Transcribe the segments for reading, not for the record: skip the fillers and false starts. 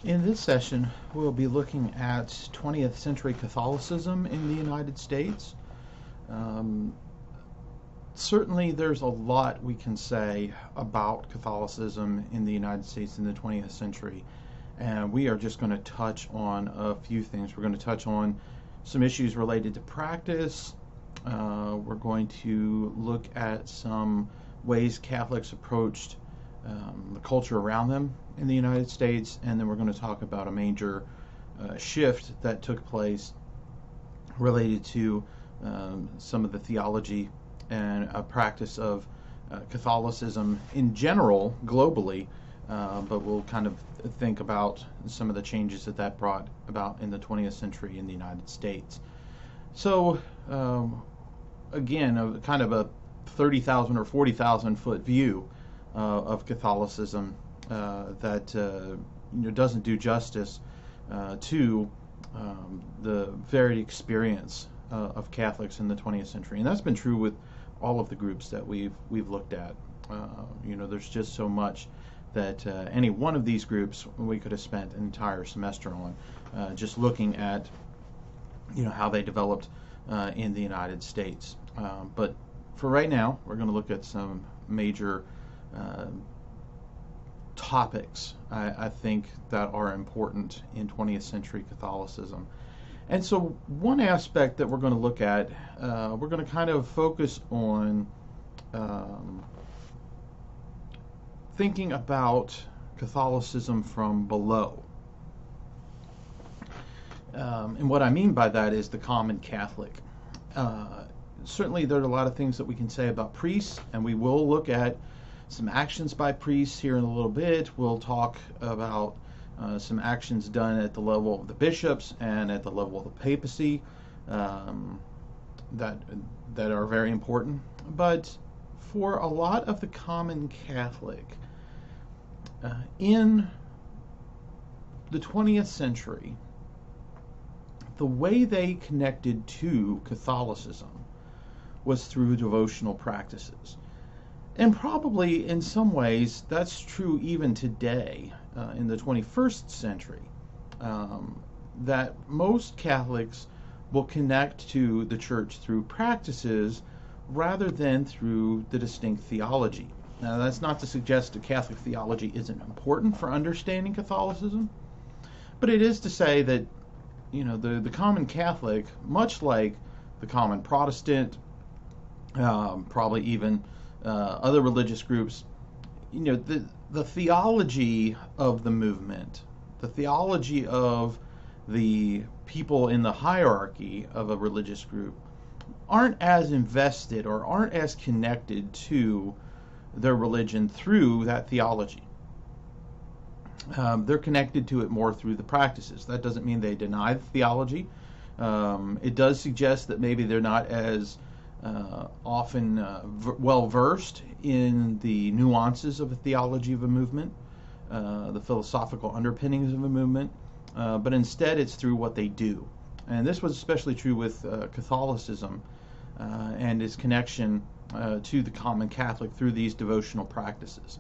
In this session, we'll be looking at 20th century Catholicism in the United States. Um, Certainly, there's a lot we can say about Catholicism in the United States in the 20th century, and we are just going to touch on a few things. We're going to touch on some issues related to practice. We're going to look at some ways Catholics approached the culture around them in the United States, and then we're going to talk about a major shift that took place related to some of the theology and a practice of Catholicism in general, globally, but we'll kind of think about some of the changes that brought about in the 20th century in the United States. So, again, kind of a 30,000 or 40,000 foot view of Catholicism that doesn't do justice to the varied experience of Catholics in the 20th century, and that's been true with all of the groups that we've looked at. There's just so much that any one of these groups we could have spent an entire semester on, just looking at how they developed in the United States. But for right now, we're going to look at some major topics I think that are important in 20th century Catholicism. And so one aspect that we're going to look at, we're going to kind of focus on thinking about Catholicism from below. And what I mean by that is the common Catholic. Certainly there are a lot of things that we can say about priests, and we will look at some actions by priests here in a little bit. We'll talk about some actions done at the level of the bishops and at the level of the papacy that are very important. But for a lot of the common Catholic, in the 20th century, the way they connected to Catholicism was through devotional practices. And probably in some ways that's true even today in the 21st century, that most Catholics will connect to the church through practices rather than through the distinct theology. Now, that's not to suggest that Catholic theology isn't important for understanding Catholicism, but it is to say that the common Catholic, much like the common Protestant, probably even other religious groups, the theology of the movement, the theology of the people in the hierarchy of a religious group aren't as invested or aren't as connected to their religion through that theology. They're connected to it more through the practices. That doesn't mean they deny the theology. It does suggest that maybe they're not as often well versed in the nuances of the theology of a movement, the philosophical underpinnings of a movement, but instead it's through what they do. And this was especially true with Catholicism and its connection to the common Catholic through these devotional practices.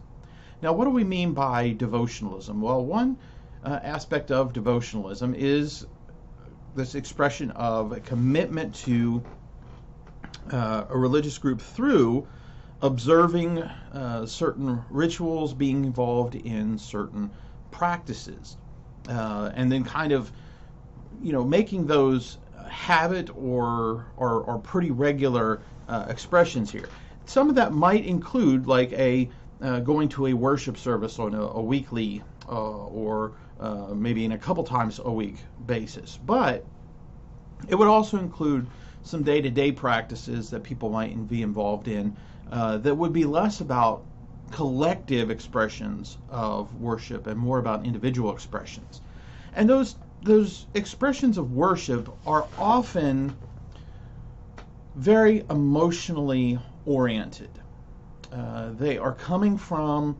Now, what do we mean by devotionalism? Well, one aspect of devotionalism is this expression of a commitment to a religious group through observing certain rituals, being involved in certain practices, and then kind of making those habit or pretty regular expressions here. Some of that might include like going to a worship service on a weekly or maybe in a couple times a week basis, but it would also include some day-to-day practices that people might be involved in that would be less about collective expressions of worship and more about individual expressions. And those expressions of worship are often very emotionally oriented. They are coming from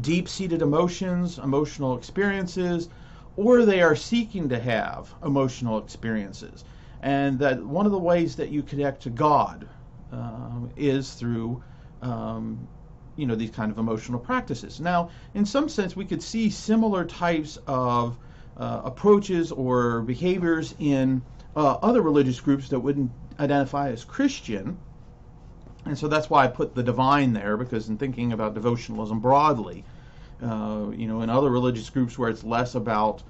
deep-seated emotions, emotional experiences, or they are seeking to have emotional experiences. And that one of the ways that you connect to God is through these kind of emotional practices. Now, in some sense, we could see similar types of approaches or behaviors in other religious groups that wouldn't identify as Christian. And so that's why I put the divine there, because in thinking about devotionalism broadly, in other religious groups where it's less about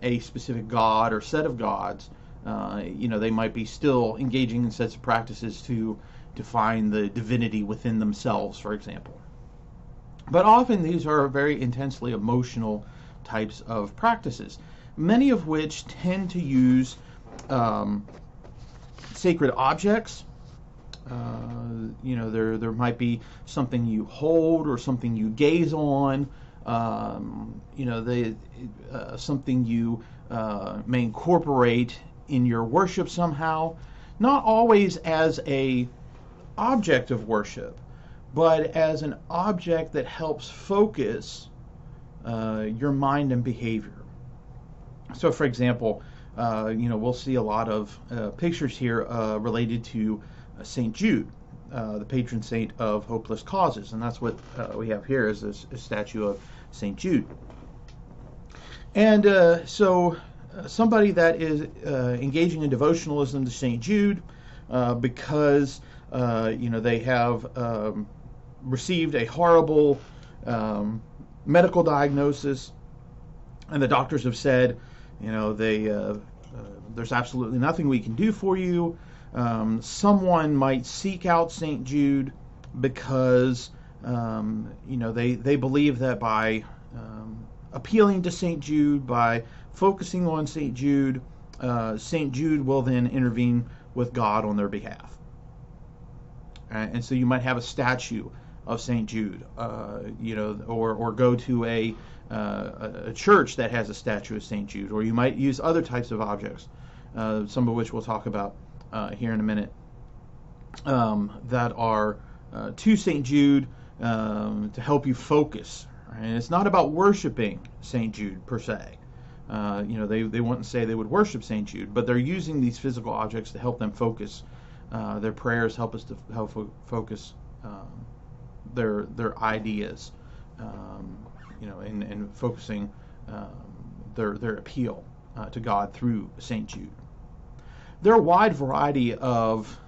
a specific god or set of gods, they might be still engaging in sets of practices to find the divinity within themselves, for example. But often these are very intensely emotional types of practices, many of which tend to use sacred objects. There might be something you hold or something you gaze on, something you may incorporate in your worship somehow, not always as a object of worship, but as an object that helps focus your mind and behavior. So, for example, we'll see a lot of pictures here related to St. Jude, the patron saint of hopeless causes, and that's what we have here is a statue of St. Jude. And so somebody that is engaging in devotionalism to St. Jude because they have received a horrible medical diagnosis, and the doctors have said, there's absolutely nothing we can do for you. Someone might seek out St. Jude because they believe that by appealing to St. Jude, by focusing on St. Jude will then intervene with God on their behalf. And so you might have a statue of St. Jude, or go to a church that has a statue of St. Jude, or you might use other types of objects, some of which we'll talk about here in a minute, that are to St. Jude to help you focus. Right? And it's not about worshiping St. Jude per se. They wouldn't say they would worship St. Jude, but they're using these physical objects to help them focus. Their prayers help us to help focus their ideas, in focusing their appeal to God through St. Jude. There are a wide variety of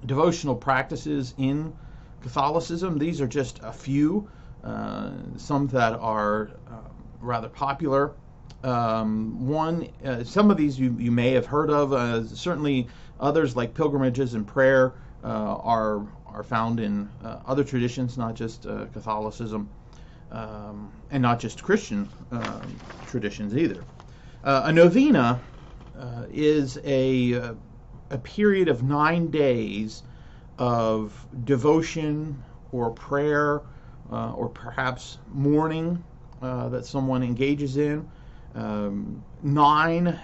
devotional practices in Catholicism. These are just a few, some that are rather popular. Some of these you may have heard of. Certainly others, like pilgrimages and prayer, are found in other traditions, not just Catholicism, and not just Christian traditions either. A novena is a period of 9 days of devotion or prayer, or perhaps mourning that someone engages in. 9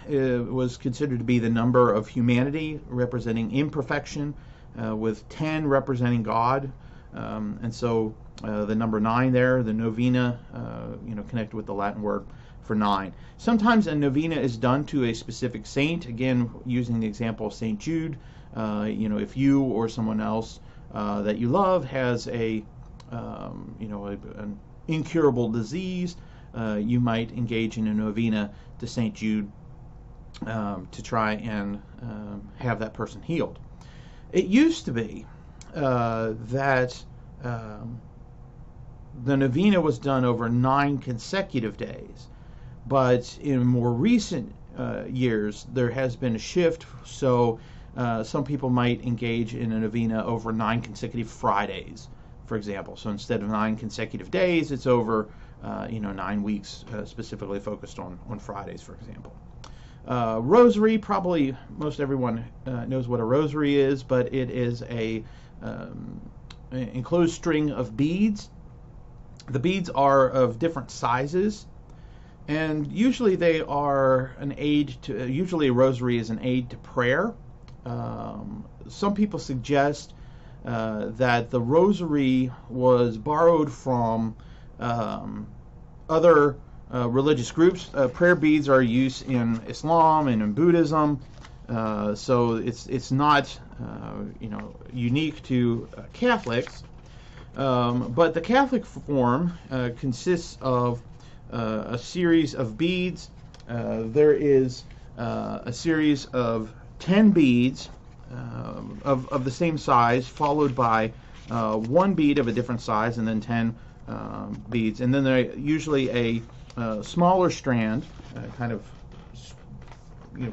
was considered to be the number of humanity, representing imperfection, with 10 representing God. And so the number 9 there, the novena, connected with the Latin word for 9. Sometimes a novena is done to a specific saint, again, using the example of St. Jude. If you or someone else that you love has an incurable disease, you might engage in a novena to St. Jude to try and have that person healed. It used to be that the novena was done over 9 consecutive days, but in more recent years there has been a shift, so some people might engage in a novena over 9 consecutive Fridays, for example. So instead of 9 consecutive days, it's over 9 weeks, specifically focused on Fridays, for example. Rosary, probably most everyone knows what a rosary is, but it is a enclosed string of beads. The beads are of different sizes, and usually they are an aid to. Usually, a rosary is an aid to prayer. Some people suggest that the rosary was borrowed from other religious groups. Prayer beads are used in Islam and in Buddhism, so it's not unique to Catholics. But the Catholic form consists of a series of beads. There is a series of 10 beads of the same size, followed by one bead of a different size, and then 10 beads. And then there usually a smaller strand, kind of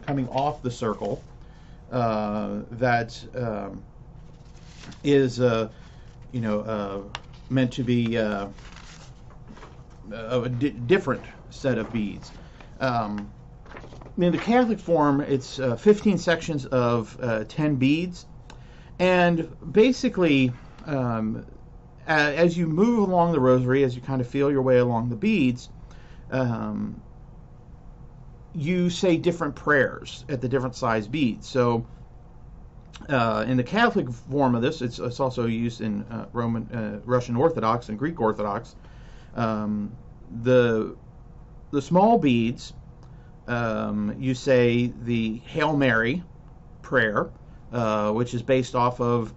coming off the circle, that is meant to be of a different set of beads. In the Catholic form, it's 15 sections of 10 beads, and basically, as you move along the rosary, as you kind of feel your way along the beads, you say different prayers at the different size beads. So in the Catholic form of this, it's also used in Russian Orthodox and Greek Orthodox. The small beads, you say the Hail Mary prayer, which is based off of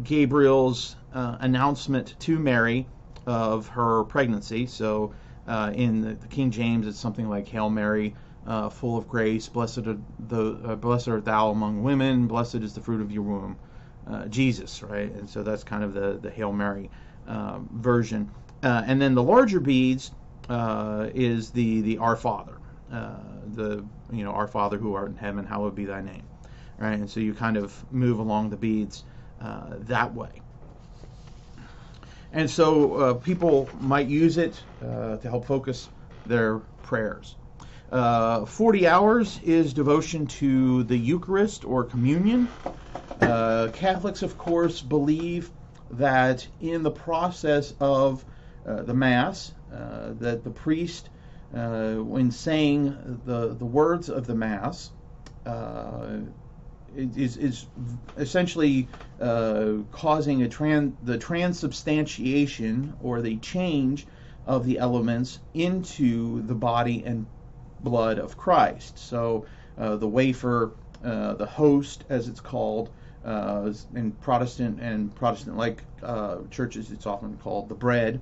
Gabriel's announcement to Mary of her pregnancy. So in the King James, it's something like, Hail Mary, full of grace, blessed art thou among women, blessed is the fruit of your womb, Jesus, right? And so that's kind of the Hail Mary version. And then the larger beads is the Our Father, Our Father who art in heaven, hallowed be thy name, right? And so you kind of move along the beads that way. And so people might use it to help focus their prayers. 40 hours is devotion to the Eucharist or communion. Catholics, of course, believe that in the process of the Mass, that the priest, when saying the words of the Mass, is essentially causing the transubstantiation, or the change of the elements into the body and blood of Christ. So the wafer, the host, as it's called, in Protestant and Protestant-like churches, it's often called the bread.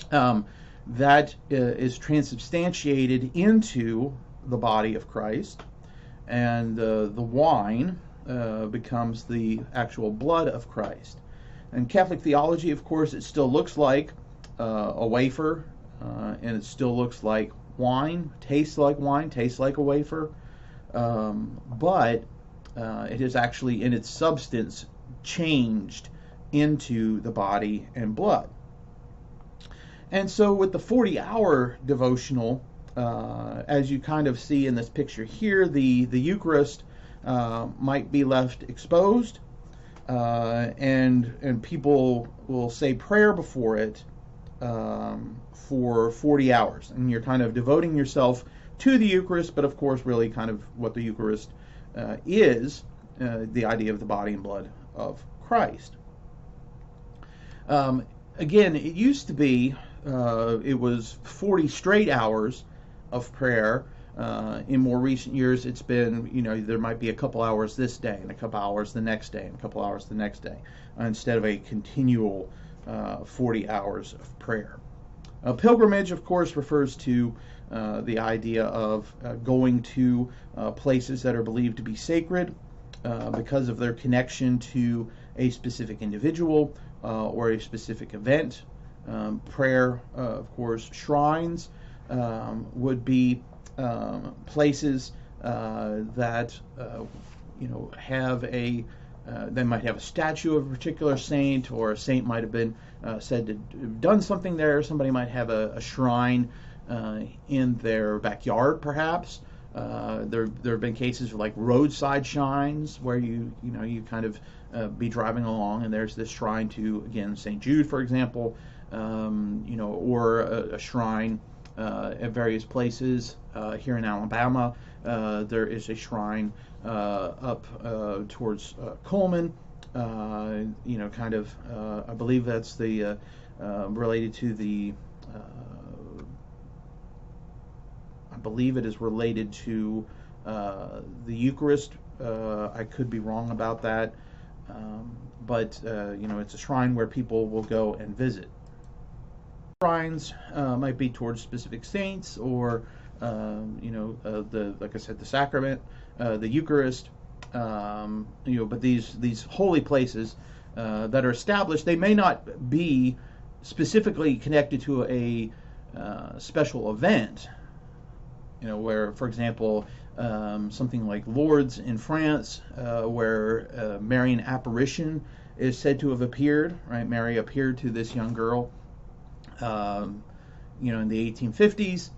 That is transubstantiated into the body of Christ, and the wine becomes the actual blood of Christ. In Catholic theology, of course, it still looks like a wafer, and it still looks like wine, tastes like a wafer, but it is actually in its substance changed into the body and blood. And so with the 40-hour devotional, as you kind of see in this picture here, the Eucharist might be left exposed, and people will say prayer before it for 40 hours. And you're kind of devoting yourself to the Eucharist, but of course really kind of what the Eucharist is, the idea of the body and blood of Christ. Again, it used to be, it was 40 straight hours of prayer. In more recent years, it's been, there might be a couple hours this day, and a couple hours the next day, and a couple hours the next day, instead of a continual 40 hours of prayer. Pilgrimage, of course, refers to the idea of going to places that are believed to be sacred because of their connection to a specific individual or a specific event. Prayer, of course, shrines would be places that have they might have a statue of a particular saint, or a saint might have been said to have done something there. Somebody might have a shrine in their backyard, perhaps. There have been cases of like roadside shrines where you kind of be driving along and there's this shrine to, again, St. Jude, for example, or a shrine at various places. Here in Alabama, there is a shrine up towards Coleman. I believe that's the related to the. I believe it is related to the Eucharist. I could be wrong about that. but it's a shrine where people will go and visit. Shrines might be towards specific saints, or like I said, the sacrament, the Eucharist. But these holy places that are established, they may not be specifically connected to a special event. Where, for example, something like Lourdes in France, where Marian apparition is said to have appeared. Right, Mary appeared to this young girl, in the 1850s.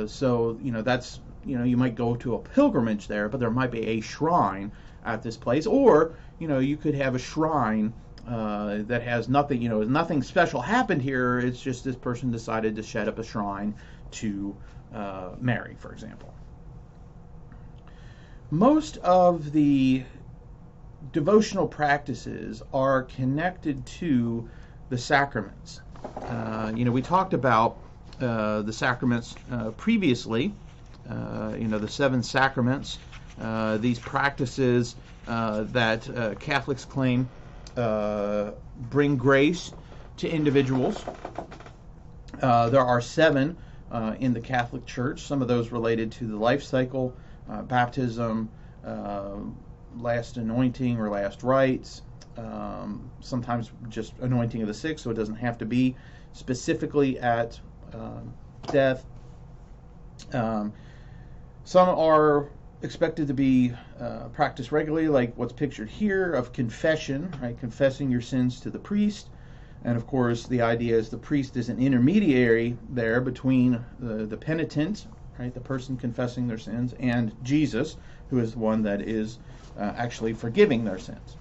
So that's you might go to a pilgrimage there, but there might be a shrine at this place, or you could have a shrine that has nothing. Nothing special happened here. It's just this person decided to set up a shrine to Mary, for example. Most of the devotional practices are connected to the sacraments. We talked about the sacraments previously. The 7 sacraments. These practices that Catholics claim bring grace to individuals. There are 7 in the Catholic Church. Some of those related to the life cycle, baptism, last anointing or last rites, sometimes just anointing of the sick, so it doesn't have to be specifically at death. Some are expected to be practiced regularly, like what's pictured here of confession, right? Confessing your sins to the priest. And of course, the idea is the priest is an intermediary there between the penitent, right, the person confessing their sins, and Jesus, who is the one that is actually forgiving their sins.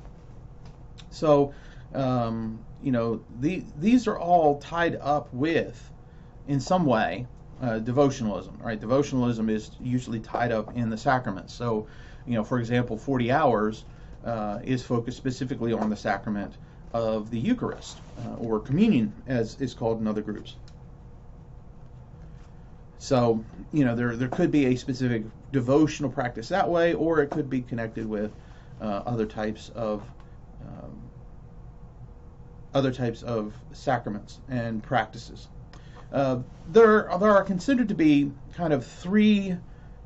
So, these are all tied up with, in some way, devotionalism, right? Devotionalism is usually tied up in the sacraments. So, for example, 40 hours is focused specifically on the sacrament of the Eucharist, or communion, as is called in other groups. So, there could be a specific devotional practice that way, or it could be connected with other types of sacraments and practices. There are considered to be kind of 3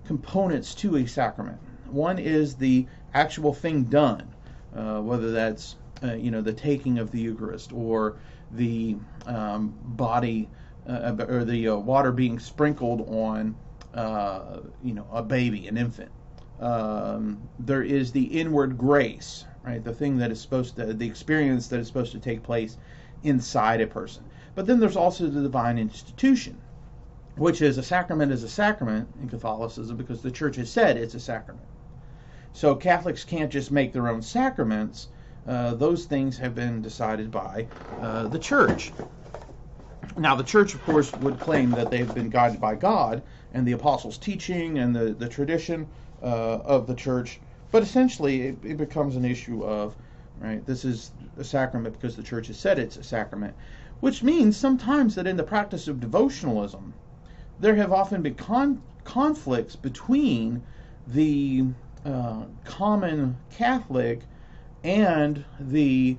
components to a sacrament. One is the actual thing done, whether that's the taking of the Eucharist, or the body or the water being sprinkled on a baby, an infant. There is the inward grace, right? The thing that is the experience that is supposed to take place inside a person. But then there's also the divine institution, which is a sacrament in Catholicism, because the Church has said it's a sacrament. So Catholics can't just make their own sacraments. Those things have been decided by the Church. Now, the Church, of course, would claim that they've been guided by God and the Apostles' teaching and the tradition of the Church. But essentially, it becomes an issue of, right, this is a sacrament because the Church has said it's a sacrament. Which means sometimes that in the practice of devotionalism, there have often been conflicts between the common Catholic and the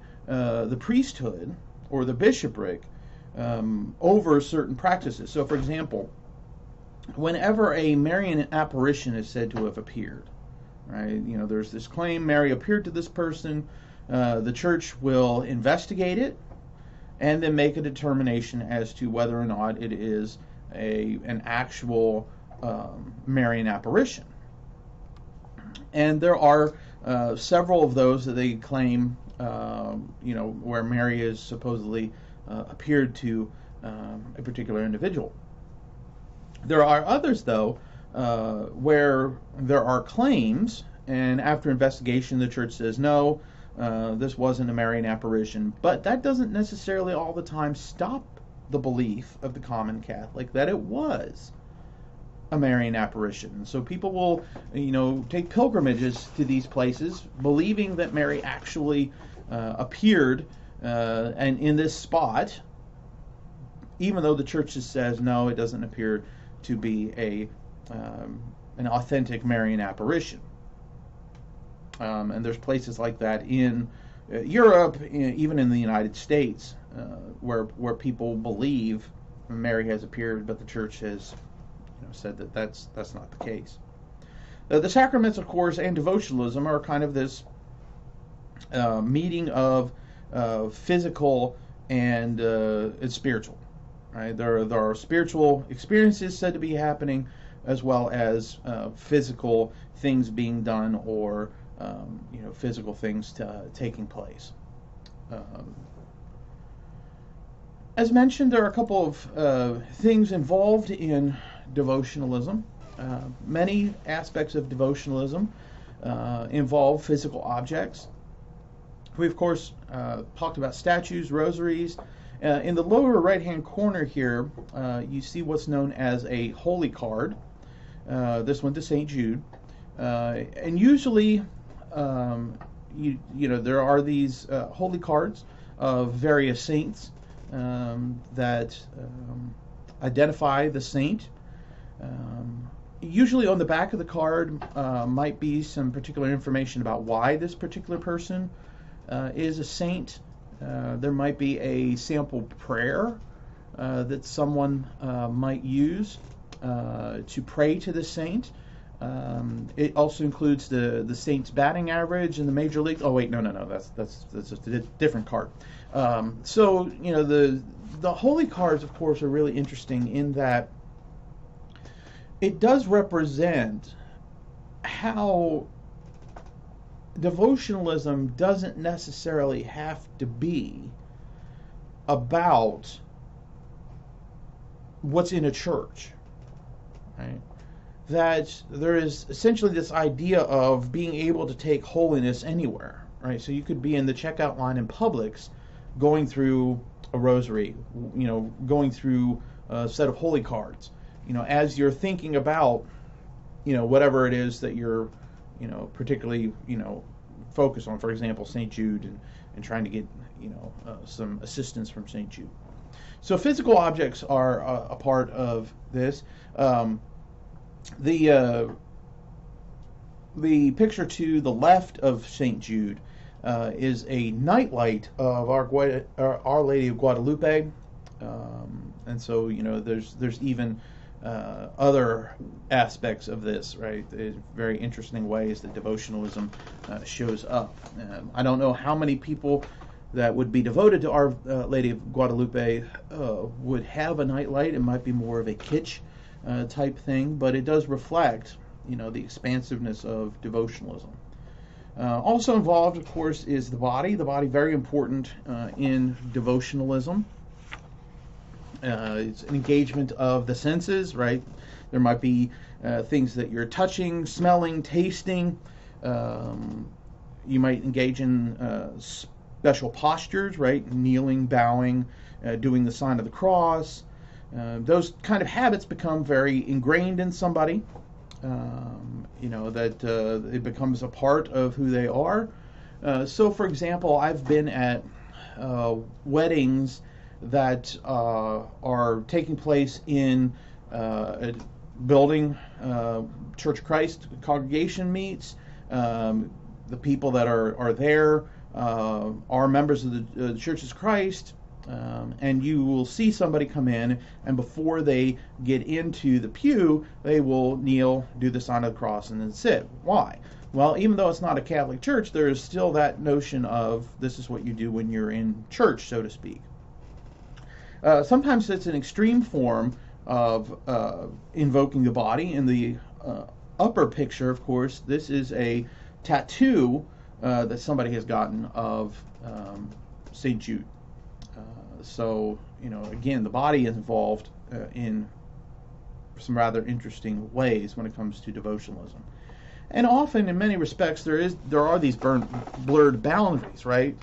priesthood or the bishopric over certain practices. So, for example, whenever a Marian apparition is said to have appeared, right? There's this claim Mary appeared to this person. The Church will investigate it and then make a determination as to whether or not it is an actual Marian apparition. And there are several of those that they claim, where Mary is supposedly appeared to a particular individual. There are others, though, where there are claims, and after investigation, the Church says, no, this wasn't a Marian apparition. But that doesn't necessarily all the time stop the belief of the common Catholic that it was a Marian apparition. So people will, take pilgrimages to these places, believing that Mary actually appeared and in this spot, even though the Church says no, it doesn't appear to be an authentic Marian apparition. And there's places like that in Europe, even in the United States, where people believe Mary has appeared, but the church has said that that's not the case. The sacraments, of course, and devotionalism are kind of this meeting of physical and spiritual. Right? There are spiritual experiences said to be happening, as well as physical things being done, or physical things taking place. As mentioned, there are a couple of things involved in devotionalism. Many aspects of devotionalism involve physical objects. We, of course, talked about statues, rosaries. In the lower right-hand corner here, you see what's known as a holy card. This one to St. Jude. And usually, there are these holy cards of various saints that identify the saint. Usually on the back of the card might be some particular information about why this particular person is a saint. There might be a sample prayer that someone might use to pray to the saint. It also includes the saint's batting average in the major league. Oh wait, no, that's just a different card. So the holy cards, of course, are really interesting in that it does represent how devotionalism doesn't necessarily have to be about what's in a church, right? That there is essentially this idea of being able to take holiness anywhere, right? So you could be in the checkout line in Publix, going through a rosary, going through a set of holy cards, as you're thinking about, whatever it is that you're, particularly, focused on. For example, St. Jude, and trying to get, some assistance from St. Jude. So physical objects are a part of this. The picture to the left of St. Jude is a nightlight of Our Lady of Guadalupe, and so there's even other aspects of this, right? Very interesting ways that devotionalism shows up. I don't know how many people that would be devoted to Our Lady of Guadalupe would have a nightlight. It might be more of a kitsch type thing, but it does reflect, the expansiveness of devotionalism. Also involved, of course, is the body. The body, very important in devotionalism. It's an engagement of the senses, right? There might be things that you're touching, smelling, tasting. You might engage in special postures, right? Kneeling, bowing, doing the sign of the cross. Those kind of habits become very ingrained in somebody. That it becomes a part of who they are. So, for example, I've been at weddings that are taking place in a building, Church of Christ congregation meets. The people that are there are members of the Church of Christ. And you will see somebody come in, and before they get into the pew, they will kneel, do the sign of the cross, and then sit. Why? Well, even though it's not a Catholic church, there is still that notion of this is what you do when you're in church, so to speak. Sometimes it's an extreme form of invoking the body. In the upper picture, of course, this is a tattoo that somebody has gotten of St. Jude. So, again, the body is involved in some rather interesting ways when it comes to devotionalism. And often, in many respects, there are these blurred boundaries, right?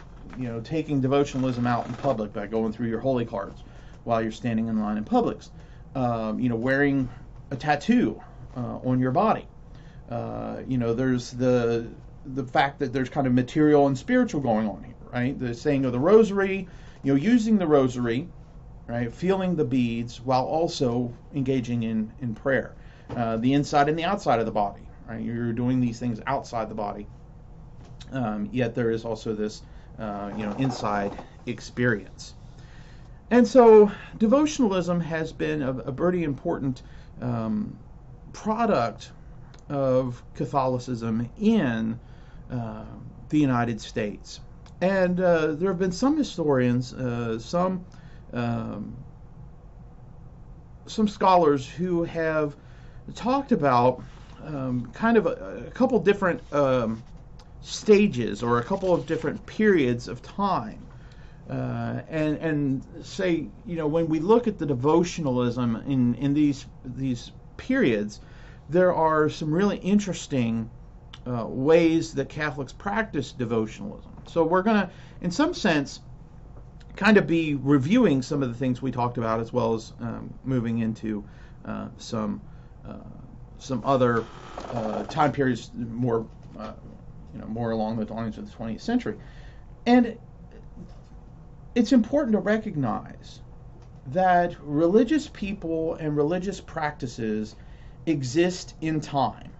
Taking devotionalism out in public by going through your holy cards while you're standing in line in Publix. Wearing a tattoo on your body. There's the fact that there's kind of material and spiritual going on here, right? The saying of the rosary, using the rosary, right, feeling the beads while also engaging in prayer. The inside and the outside of the body, right? You're doing these things outside the body. yet there is also this, inside experience. And so devotionalism has been a very important product of Catholicism in the United States. And there have been some historians, some scholars who have talked about kind of a couple different stages or a couple of different periods of time. And say, when we look at the devotionalism in these periods, there are some really interesting ways that Catholics practice devotionalism. So we're going to, in some sense, kind of be reviewing some of the things we talked about, as well as moving into some other time periods more along the lines of the 20th century. And it's important to recognize that religious people and religious practices exist in time.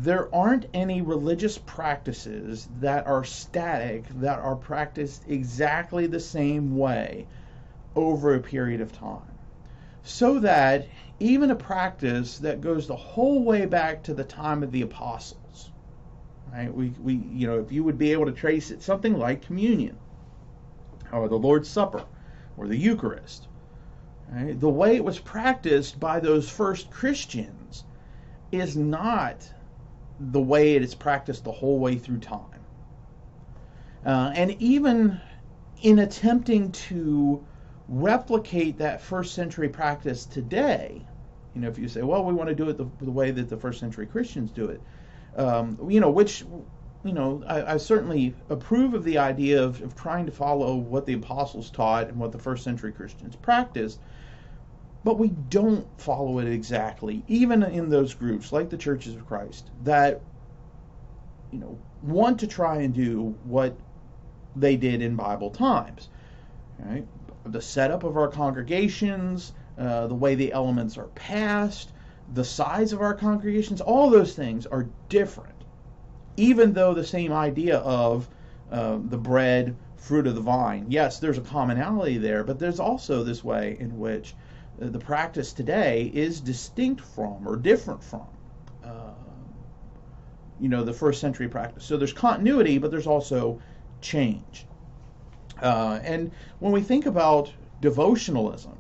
There aren't any religious practices that are static, that are practiced exactly the same way over a period of time. So that even a practice that goes the whole way back to the time of the apostles, right? We if you would be able to trace it, something like communion, or the Lord's Supper, or the Eucharist, right? The way it was practiced by those first Christians is not the way it is practiced the whole way through time. And even in attempting to replicate that first century practice today, if you say, well, we want to do it the way that the first century Christians do it, I certainly approve of the idea of trying to follow what the apostles taught and what the first century Christians practiced, but we don't follow it exactly, even in those groups like the Churches of Christ that want to try and do what they did in Bible times. Right? The setup of our congregations, the way the elements are passed, the size of our congregations, all those things are different. Even though the same idea of the bread, fruit of the vine, yes, there's a commonality there, but there's also this way in which the practice today is distinct from or different from the first century practice. So there's continuity, but there's also change. And when we think about devotionalism,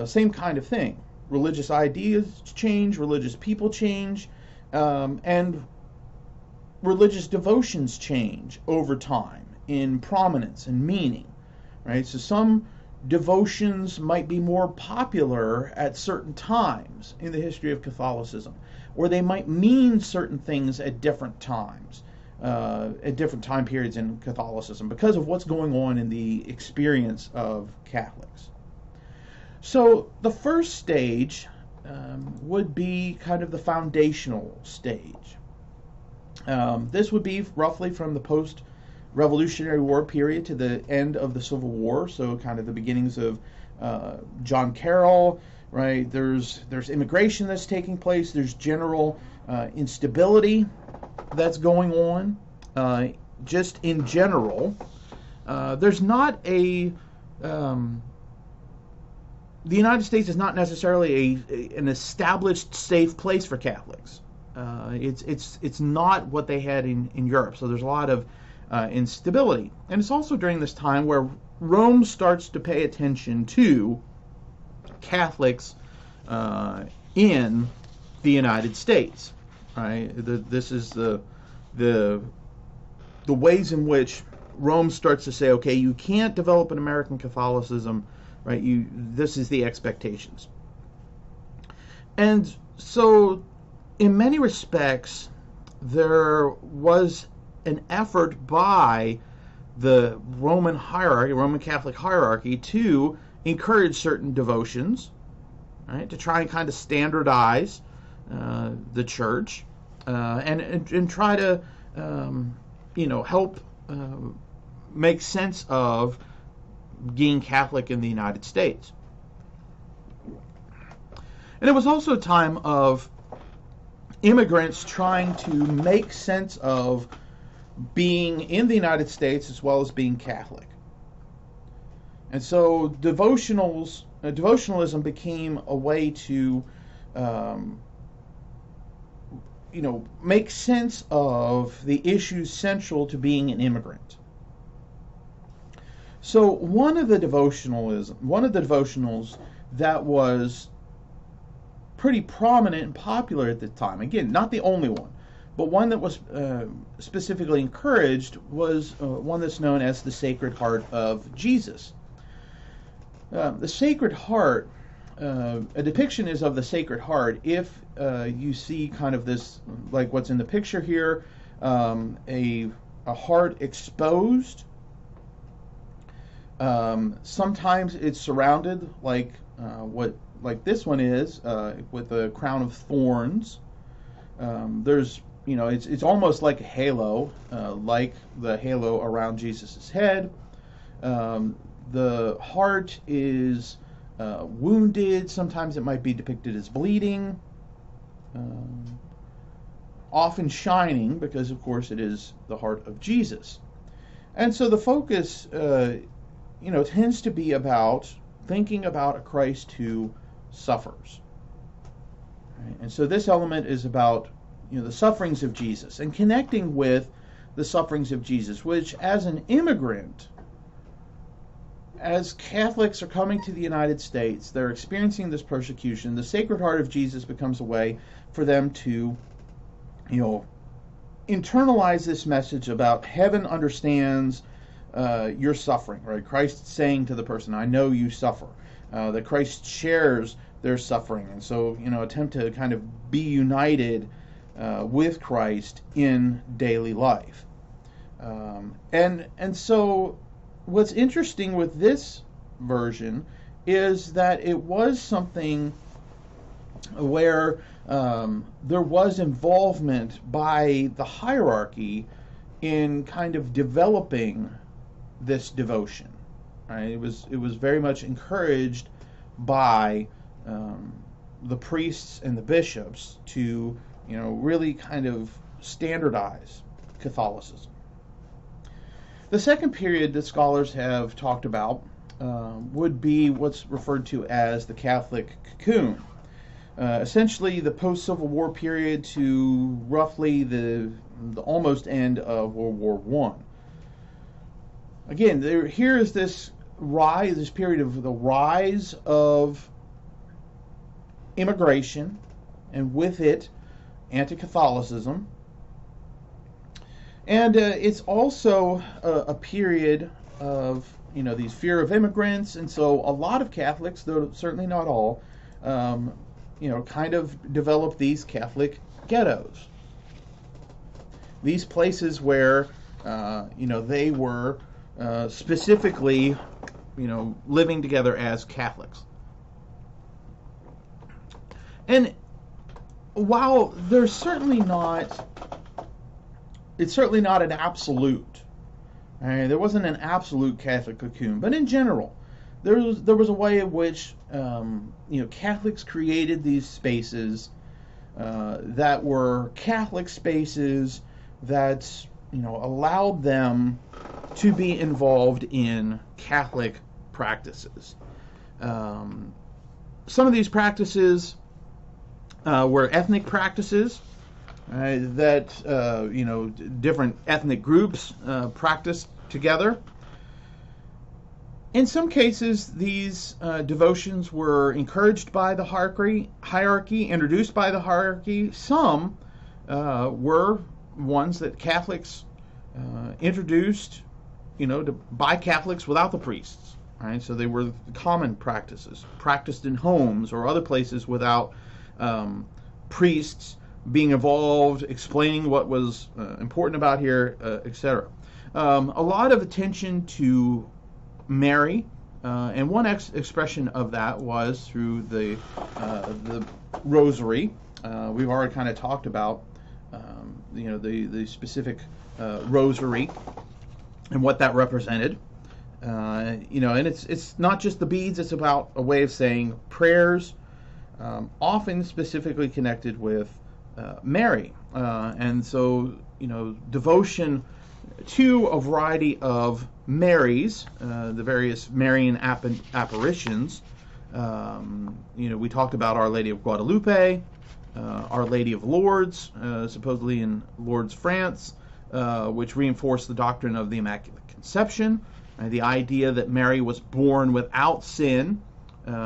same kind of thing. Religious ideas change, religious people change, and religious devotions change over time in prominence and meaning, right? So some devotions might be more popular at certain times in the history of Catholicism, or they might mean certain things at different times, at different time periods in Catholicism, because of what's going on in the experience of Catholics. So the first stage would be kind of the foundational stage. This would be roughly from the post-Revolutionary War period to the end of the Civil War, so kind of the beginnings of John Carroll, right? There's immigration that's taking place. There's general instability that's going on. Just in general, there's not a... the United States is not necessarily an established safe place for Catholics. It's not what they had in Europe. So there's a lot of instability. And it's also during this time where Rome starts to pay attention to Catholics in the United States. Right? This is the ways in which Rome starts to say, okay, you can't develop an American Catholicism, right? This is the expectations. And so in many respects, there was an effort by the Roman hierarchy, Roman Catholic hierarchy, to encourage certain devotions, right? To try and kind of standardize the church and try to, help make sense of being Catholic in the United States. And it was also a time of immigrants trying to make sense of being in the United States as well as being Catholic. And so devotionalism became a way to, make sense of the issues central to being an immigrant. So one of the devotionals that was pretty prominent and popular at the time, again, not the only one, but one that was specifically encouraged, was one that's known as the Sacred Heart of Jesus. The Sacred Heart, a depiction is of the Sacred Heart if you see kind of this, like what's in the picture here, a heart exposed. Sometimes it's surrounded like this one is, with a crown of thorns. There's, it's almost like a halo, like the halo around Jesus' head. The heart is wounded. Sometimes it might be depicted as bleeding, often shining, because of course it is the heart of Jesus. And so the focus, tends to be about thinking about a Christ who suffers. Right? And so this element is about the sufferings of Jesus and connecting with the sufferings of Jesus, which as an immigrant, as Catholics are coming to the United States, they're experiencing this persecution. The Sacred Heart of Jesus becomes a way for them to, internalize this message about heaven understands your suffering, right? Christ saying to the person, I know you suffer. That Christ shares their suffering. And so, attempt to kind of be united with Christ in daily life. And so what's interesting with this version is that it was something where there was involvement by the hierarchy in kind of developing this devotion. Right? It was very much encouraged by the priests and the bishops to really kind of standardize Catholicism. The second period that scholars have talked about would be what's referred to as the Catholic Cocoon. Essentially the post-Civil War period to roughly the almost end of World War I. Again, here is this period of the rise of immigration, and with it, Anti-Catholicism. And it's also a period of, these fear of immigrants, and so a lot of Catholics, though certainly not all, kind of develop these Catholic ghettos. These places where, they were specifically, living together as Catholics. And while it's certainly not an absolute. There wasn't an absolute Catholic cocoon, but in general, there was a way in which Catholics created these spaces that were Catholic spaces that allowed them to be involved in Catholic practices. Some of these practices were ethnic practices that different ethnic groups practiced together. In some cases, these devotions were encouraged by the hierarchy, introduced by the hierarchy. Some were ones that Catholics introduced, by Catholics without the priests. Right? So they were common practices, practiced in homes or other places without priests being involved, explaining what was important about here, etc. A lot of attention to Mary, and one expression of that was through the rosary. We've already kind of talked about the specific rosary and what that represented. And it's not just the beads; it's about a way of saying prayers, often specifically connected with Mary. And so, devotion to a variety of Marys, the various Marian apparitions. We talked about Our Lady of Guadalupe, Our Lady of Lourdes, supposedly in Lourdes, France, which reinforced the doctrine of the Immaculate Conception, the idea that Mary was born without sin,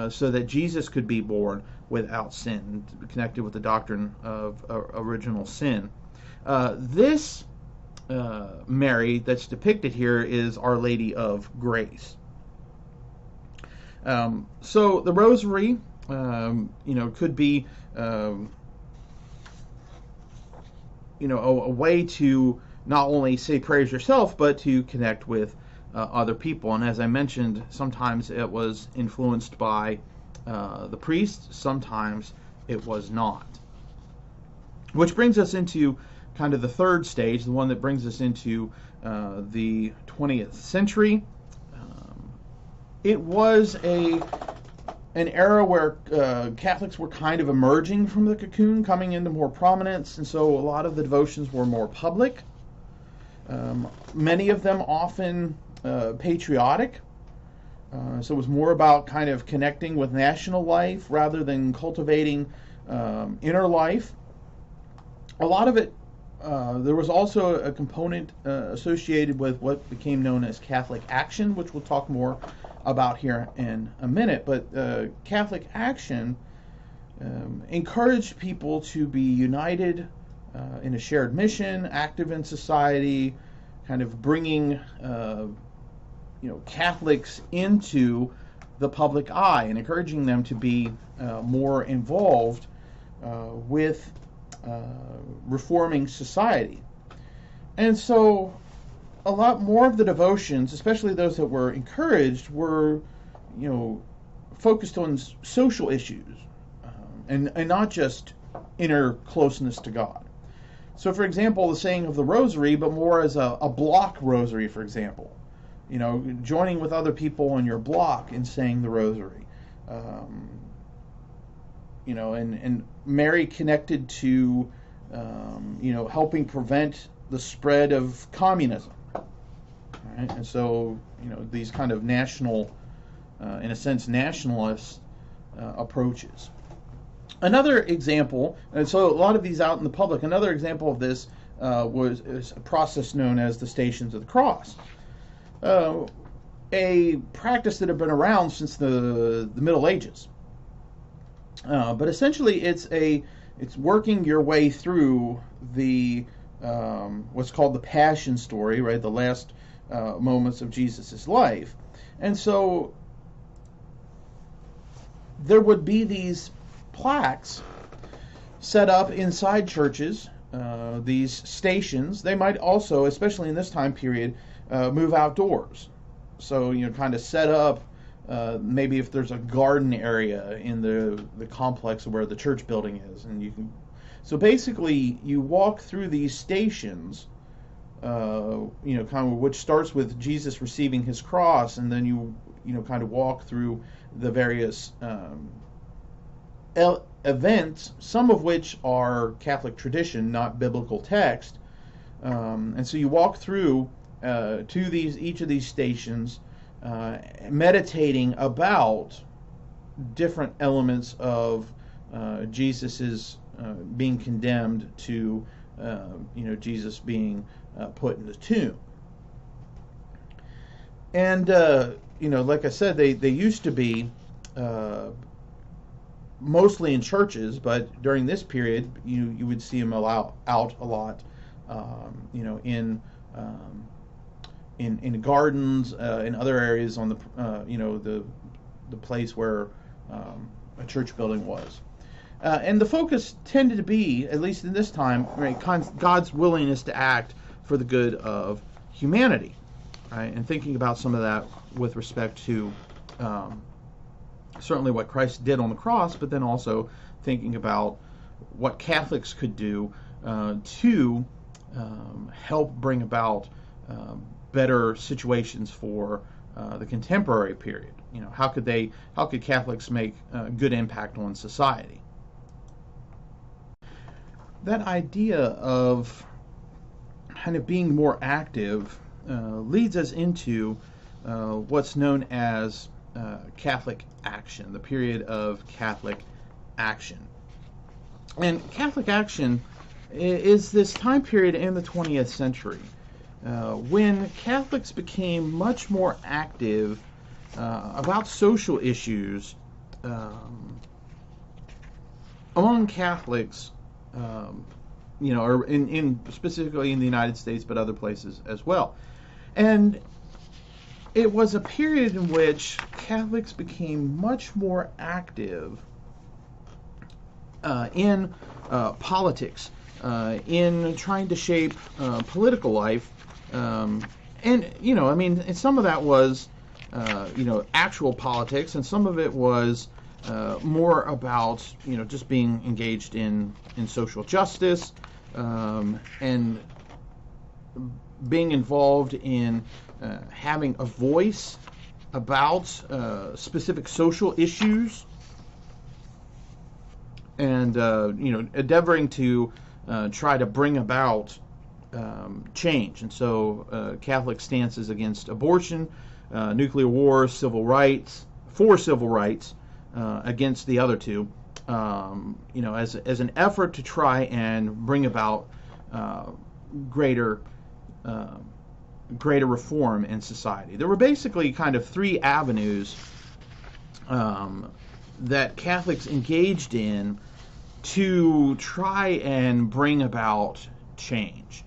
so that Jesus could be born without sin, connected with the doctrine of original sin. This Mary that's depicted here is Our Lady of Grace. So the Rosary, could be, a way to not only say prayers yourself, but to connect with other people. And as I mentioned, sometimes it was influenced by the priest, sometimes it was not. Which brings us into kind of the third stage, the one that brings us into the 20th century. It was an era where Catholics were kind of emerging from the cocoon, coming into more prominence, and so a lot of the devotions were more public. Many of them often patriotic. So it was more about kind of connecting with national life rather than cultivating inner life. A lot of it, there was also a component associated with what became known as Catholic action, which we'll talk more about here in a minute. But Catholic action encouraged people to be united in a shared mission, active in society, kind of bringing Catholics into the public eye and encouraging them to be more involved with reforming society. And so a lot more of the devotions, especially those that were encouraged, were focused on social issues and not just inner closeness to God. So for example, the saying of the Rosary, but more as a block rosary, for example. Joining with other people on your block and saying the Rosary. And Mary connected to, helping prevent the spread of communism. Right? And so, these kind of national, in a sense, nationalist approaches. Another example, and so a lot of these out in the public, another example of this is a process known as the Stations of the Cross. A practice that had been around since the Middle Ages. But essentially it's working your way through the what's called the Passion story, right? The last moments of Jesus' life. And so there would be these plaques set up inside churches, these stations. They might also, especially in this time period, move outdoors. So, kind of set up, maybe if there's a garden area in the complex where the church building is. And you can, so basically you walk through these stations, kind of, which starts with Jesus receiving his cross, and then you kind of walk through the various events, some of which are Catholic tradition, not biblical text. And so you walk through to each of these stations, meditating about different elements of Jesus's being condemned to, Jesus being put in the tomb. And like I said, they used to be mostly in churches, but during this period, you would see them out a lot, in gardens, in other areas on the place where a church building was. And the focus tended to be, at least in this time, right, God's willingness to act for the good of humanity, right? And thinking about some of that with respect to certainly what Christ did on the cross, but then also thinking about what Catholics could do to help bring about better situations for the contemporary period. How could Catholics make a good impact on society? that idea of kind of being more active leads us into what's known as Catholic action, the period of Catholic action. And Catholic action is this time period in the 20th century when Catholics became much more active about social issues among Catholics, or in specifically in the United States, but other places as well. And it was a period in which Catholics became much more active in politics, in trying to shape political life, and some of that was actual politics, and some of it was more about just being engaged in social justice, and being involved in having a voice about specific social issues, and endeavoring to try to bring about change. And so Catholic stances against abortion, nuclear war, civil rights, for civil rights, against the other two, as an effort to try and bring about greater reform in society. There were basically kind of three avenues that Catholics engaged in to try and bring about change.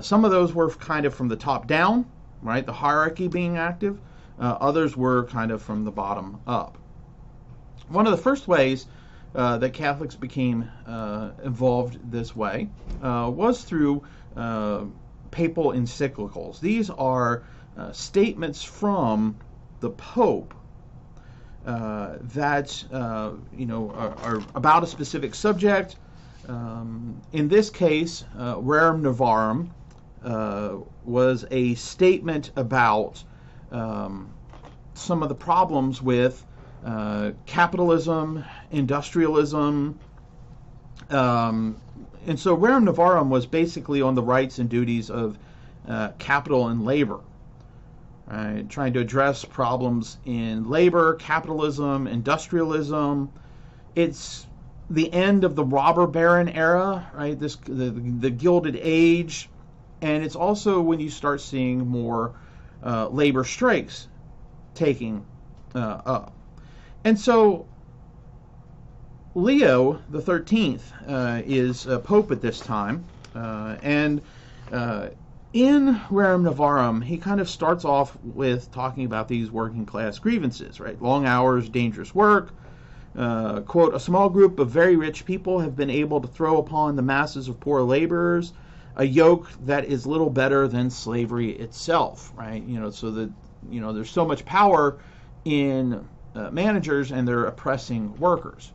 Some of those were kind of from the top down, right? The hierarchy being active. Others were kind of from the bottom up. One of the first ways that Catholics became involved this way was through papal encyclicals. These are statements from the Pope that are about a specific subject. In this case, Rerum Novarum was a statement about some of the problems with capitalism, industrialism, and so Rerum Novarum was basically on the rights and duties of capital and labor, right? Trying to address problems in labor, capitalism, industrialism. It's the end of the robber baron era, right? The Gilded Age, and it's also when you start seeing more labor strikes taking up. And so Leo the 13th is Pope at this time, and in Rerum Novarum, he kind of starts off with talking about these working class grievances, right? Long hours, dangerous work. Quote, a small group of very rich people have been able to throw upon the masses of poor laborers a yoke that is little better than slavery itself, right? So that, there's so much power in managers, and they're oppressing workers.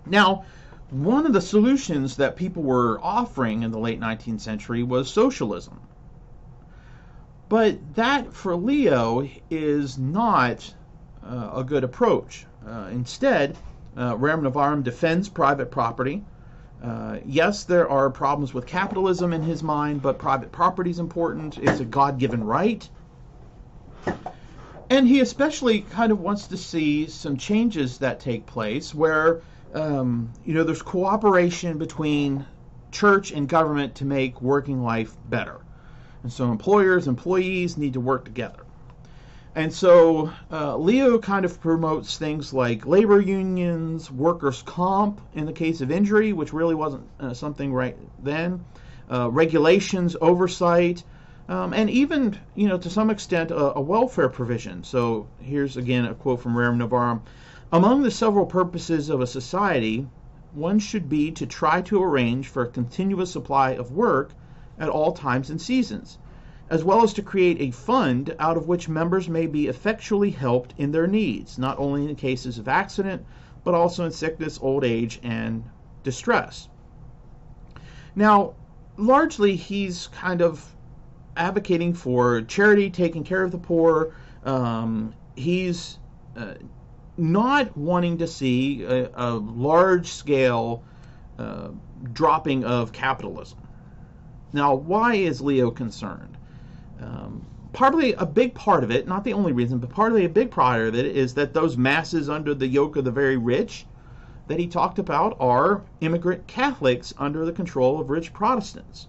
Now, one of the solutions that people were offering in the late 19th century was socialism. But that, for Leo, is not a good approach. Instead, Rerum Novarum defends private property. Yes, there are problems with capitalism in his mind, but private property is important. It's a God-given right. And he especially kind of wants to see some changes that take place where there's cooperation between church and government to make working life better. And so employees need to work together. And so Leo kind of promotes things like labor unions, workers' comp in the case of injury, which really wasn't something right then, regulations, oversight, and even, to some extent, a welfare provision. So here's again a quote from Rerum Novarum. Among the several purposes of a society, one should be to try to arrange for a continuous supply of work at all times and seasons, as well as to create a fund out of which members may be effectually helped in their needs, not only in cases of accident, but also in sickness, old age, and distress. Now, largely he's kind of advocating for charity, taking care of the poor. He's not wanting to see a large-scale dropping of capitalism. Now, why is Leo concerned? Partly a big part of it, not the only reason, but partly a big part of it is that those masses under the yoke of the very rich that he talked about are immigrant Catholics under the control of rich Protestants.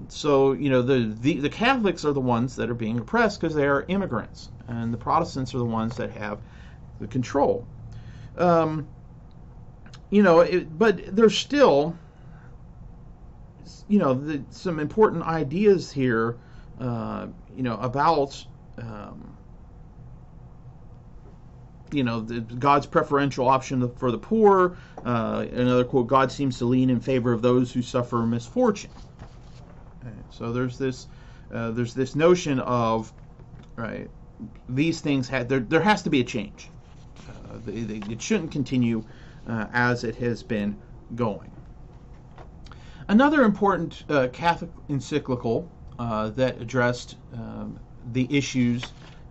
So, the Catholics are the ones that are being oppressed because they are immigrants, and the Protestants are the ones that have the control. But there's still, some important ideas here, about, God's preferential option for the poor. Another quote: God seems to lean in favor of those who suffer misfortune. So there's this notion of, right, these things there has to be a change. It shouldn't continue as it has been going. Another important Catholic encyclical that addressed the issues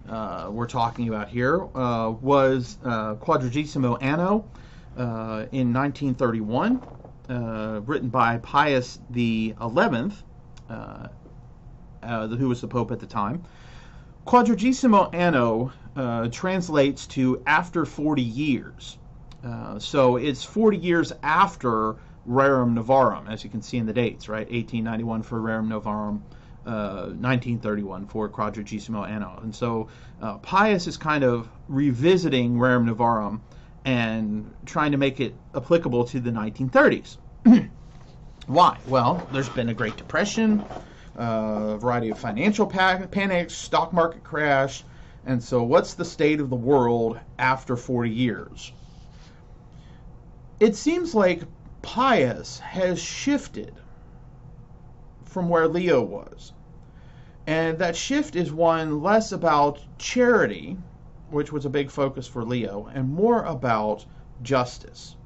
we're talking about here was Quadragesimo Anno in 1931, written by Pius XI, who was the Pope at the time. Quadragesimo Anno translates to after 40 years. So it's 40 years after Rerum Novarum, as you can see in the dates, right? 1891 for Rerum Novarum, 1931 for Quadragesimo Anno. And so Pius is kind of revisiting Rerum Novarum and trying to make it applicable to the 1930s. Why? Well, there's been a Great Depression, a variety of financial panics, stock market crash, and so what's the state of the world after 40 years? It seems like Pius has shifted from where Leo was. And that shift is one less about charity, which was a big focus for Leo, and more about justice.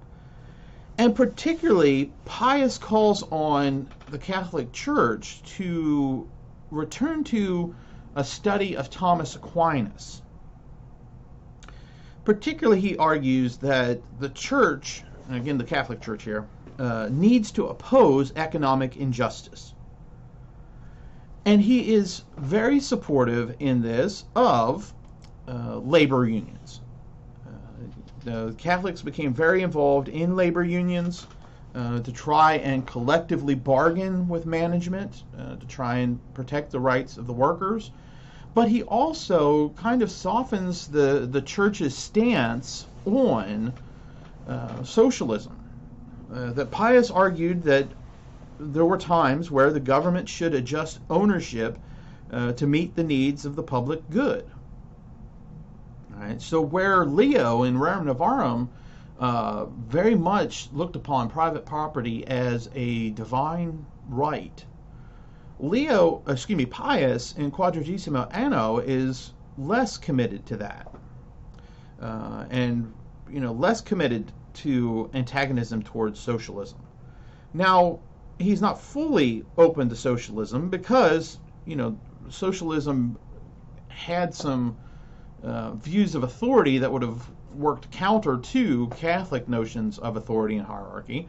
And particularly, Pius calls on the Catholic Church to return to a study of Thomas Aquinas. Particularly, he argues that the Church, and again the Catholic Church here, needs to oppose economic injustice. And he is very supportive in this of labor unions. The Catholics became very involved in labor unions to try and collectively bargain with management, to try and protect the rights of the workers. But he also kind of softens the church's stance on socialism. That Pius argued that there were times where the government should adjust ownership to meet the needs of the public good. All right, so where Leo in Rerum Novarum very much looked upon private property as a divine right, Pius in Quadragesimo Anno is less committed to that, and less committed to antagonism towards socialism. Now, he's not fully open to socialism because, socialism had some views of authority that would have worked counter to Catholic notions of authority and hierarchy.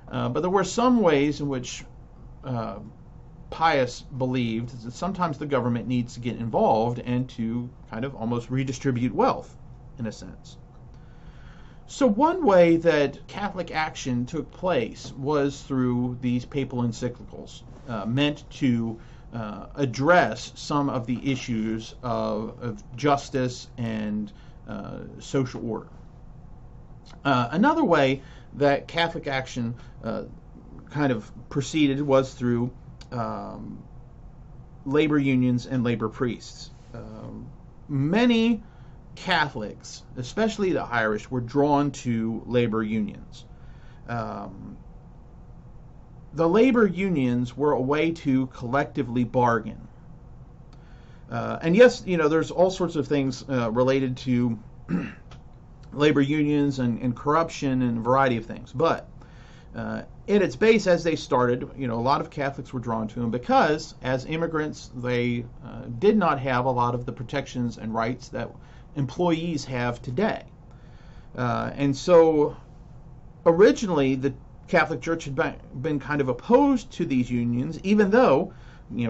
But there were some ways in which Pius believed that sometimes the government needs to get involved and to kind of almost redistribute wealth, in a sense. So one way that Catholic action took place was through these papal encyclicals, meant to address some of the issues of justice and social order. Another way that Catholic action kind of proceeded was through labor unions and labor priests. Many Catholics, especially the Irish, were drawn to labor unions. The labor unions were a way to collectively bargain. And yes, there's all sorts of things related to labor unions and corruption and a variety of things. But at its base, as they started, a lot of Catholics were drawn to them because, as immigrants, they did not have a lot of the protections and rights that employees have today. And so originally Catholic Church had been kind of opposed to these unions, even though,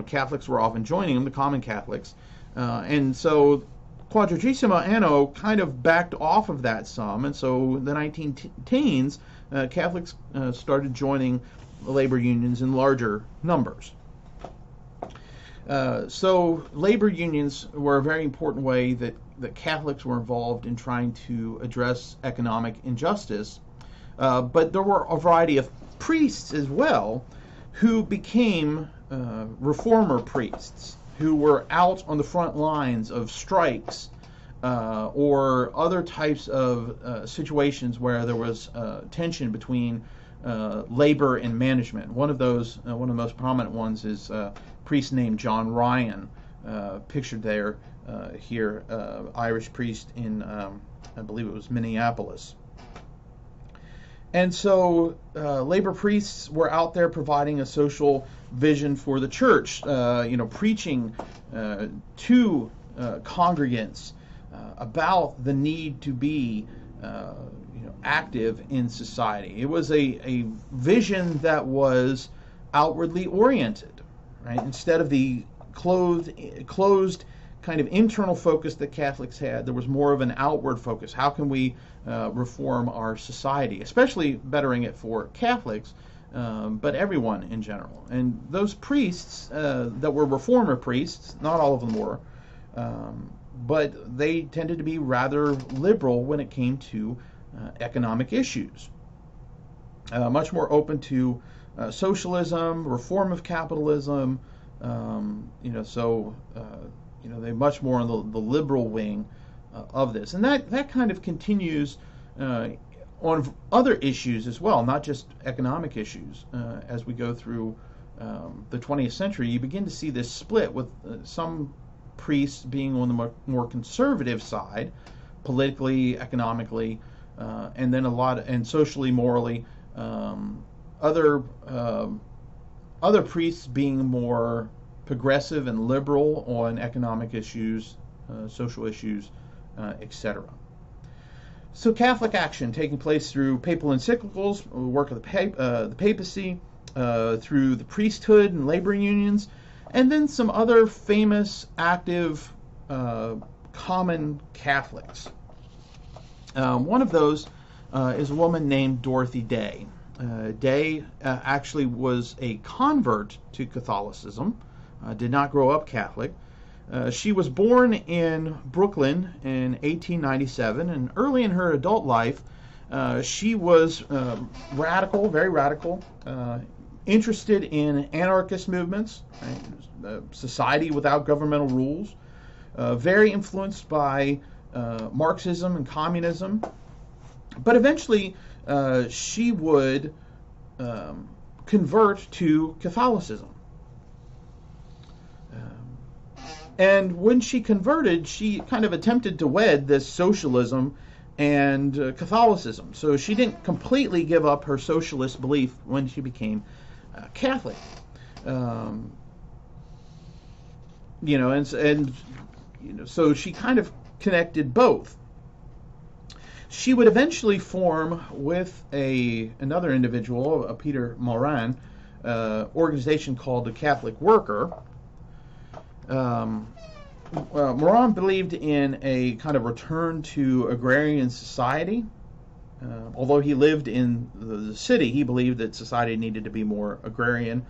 Catholics were often joining them, the common Catholics. And so Quadragesimo Anno kind of backed off of that some, and so the 19-teens, Catholics started joining labor unions in larger numbers. So labor unions were a very important way that Catholics were involved in trying to address economic injustice. But there were a variety of priests as well who became reformer priests, who were out on the front lines of strikes or other types of situations where there was tension between labor and management. One of those, one of the most prominent ones, is a priest named John Ryan, pictured there here, Irish priest in, I believe it was Minneapolis. And so labor priests were out there providing a social vision for the church, preaching to congregants about the need to be active in society. It was a vision that was outwardly oriented, right? Instead of the closed kind of internal focus that Catholics had, there was more of an outward focus. How can we reform our society, especially bettering it for Catholics, but everyone in general? And those priests that were reformer priests, not all of them were, but they tended to be rather liberal when it came to economic issues. Much more open to socialism, reform of capitalism, they're much more on the liberal wing of this. And that kind of continues on other issues as well, not just economic issues. As we go through the 20th century, you begin to see this split with some priests being on the more conservative side, politically, economically, and then and socially, morally. Other priests being more progressive and liberal on economic issues, social issues, etc. So Catholic action taking place through papal encyclicals, work of the papacy, through the priesthood and labor unions, and then some other famous, active, common Catholics. One of those is a woman named Dorothy Day. Day actually was a convert to Catholicism, did not grow up Catholic. She was born in Brooklyn in 1897, and early in her adult life, she was radical, very radical, interested in anarchist movements, right? Society without governmental rules, very influenced by Marxism and communism. But eventually, she would convert to Catholicism. And when she converted, she kind of attempted to wed this socialism and Catholicism. So she didn't completely give up her socialist belief when she became Catholic. So she kind of connected both. She would eventually form with another individual, Peter Moran, organization called the Catholic Worker. Moran believed in a kind of return to agrarian society. Although he lived in the city, he believed that society needed to be more agrarian.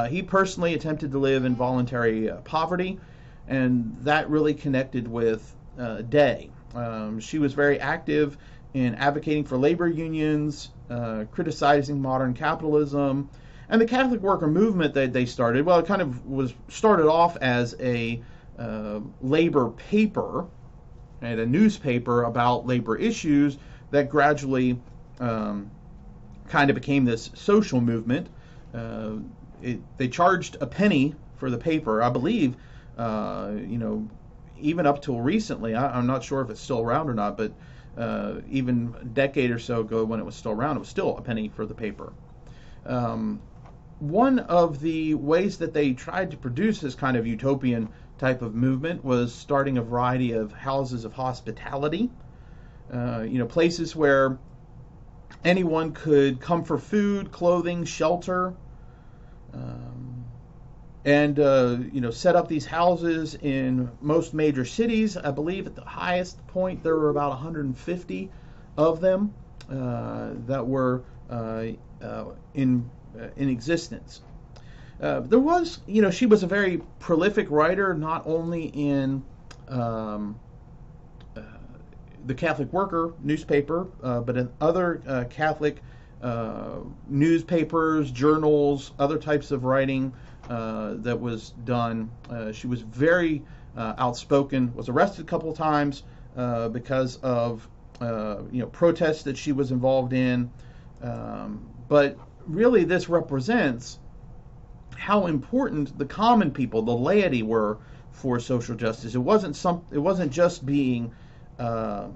He personally attempted to live in voluntary poverty, and that really connected with Day. She was very active in advocating for labor unions, criticizing modern capitalism, and the Catholic Worker movement that they started. Well, it kind of started off as a labor paper and a newspaper about labor issues that gradually kind of became this social movement. They charged a penny for the paper, I believe. Even up till recently, I'm not sure if it's still around or not, but even a decade or so ago when it was still around, it was still a penny for the paper. One of the ways that they tried to produce this kind of utopian type of movement was starting a variety of houses of hospitality, places where anyone could come for food, clothing, shelter, and set up these houses in most major cities. I believe at the highest point there were about 150 of them that were in existence. There was, she was a very prolific writer, not only in the Catholic Worker newspaper, but in other Catholic newspapers, journals, other types of writing that was done. She was very outspoken, was arrested a couple of times because of protests that she was involved in. But really this represents how important the common people, the laity, were for social justice. It wasn't just being a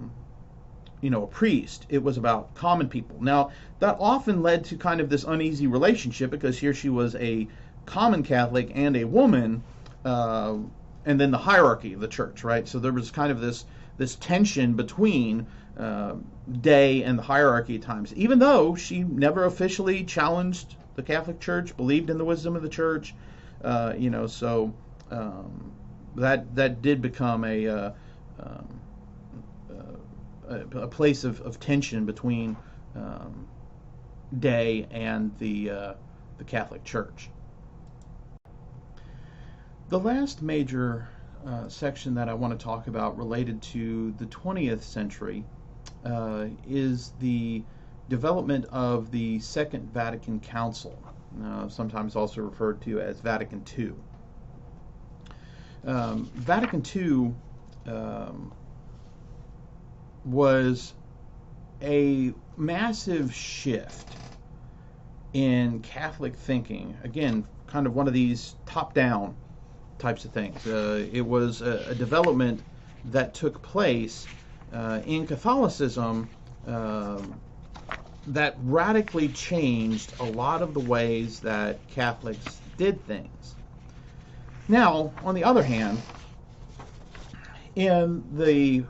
priest. It was about common people. Now, that often led to kind of this uneasy relationship, because here she was a common Catholic and a woman, and then the hierarchy of the church, right? So there was kind of this tension between Day and the hierarchy at times, even though she never officially challenged the Catholic Church, believed in the wisdom of the church, so that did become a place of tension between Day and the Catholic Church. The last major section that I want to talk about related to the 20th century is the development of the Second Vatican Council, sometimes also referred to as Vatican II. Vatican II was a massive shift in Catholic thinking. Again, kind of one of these top-down types of things. It was a development that took place in Catholicism that radically changed a lot of the ways that Catholics did things. Now, on the other hand, in the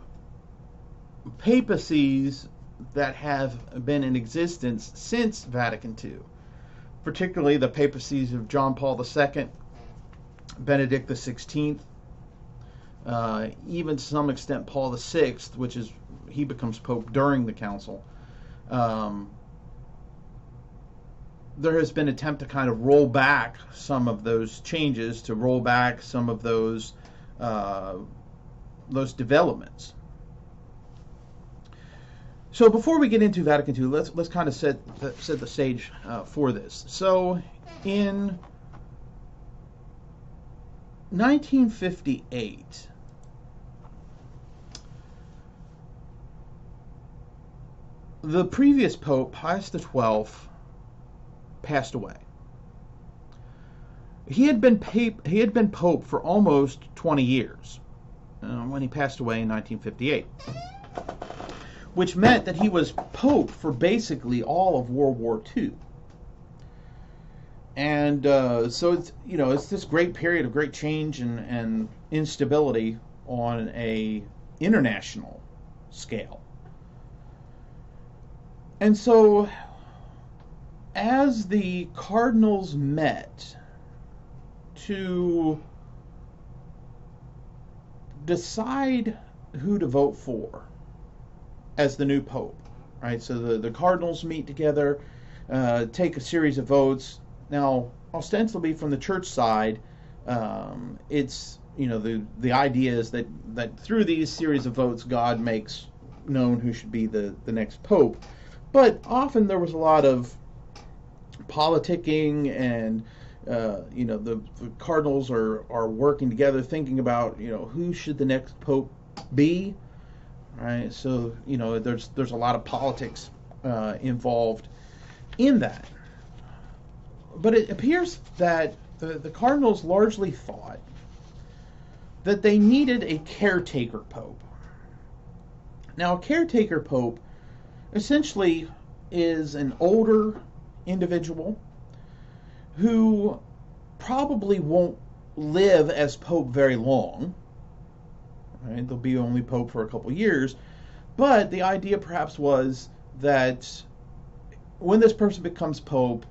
papacies that have been in existence since Vatican II, particularly the papacies of John Paul II, Benedict XVI, even to some extent Paul VI, he becomes Pope during the council. There has been an attempt to kind of roll back some of those changes, to roll back some of those developments. So before we get into Vatican II, let's kind of set the stage for this. So in 1958, the previous Pope, Pius XII, passed away. He had been Pope for almost 20 years when he passed away in 1958, which meant that he was Pope for basically all of World War II. And so it's this great period of great change and instability on a international scale. And so as the cardinals met to decide who to vote for as the new pope, right? So the cardinals meet together, take a series of votes. Now, ostensibly from the church side, it's, the idea is that through these series of votes, God makes known who should be the next pope. But often there was a lot of politicking, and the cardinals are working together, thinking about who should the next pope be, right? So there's a lot of politics involved in that. But it appears that the cardinals largely thought that they needed a caretaker pope. Now, a caretaker pope essentially is an older individual who probably won't live as pope very long. Right? They'll be only pope for a couple years. But the idea perhaps was that when this person becomes pope,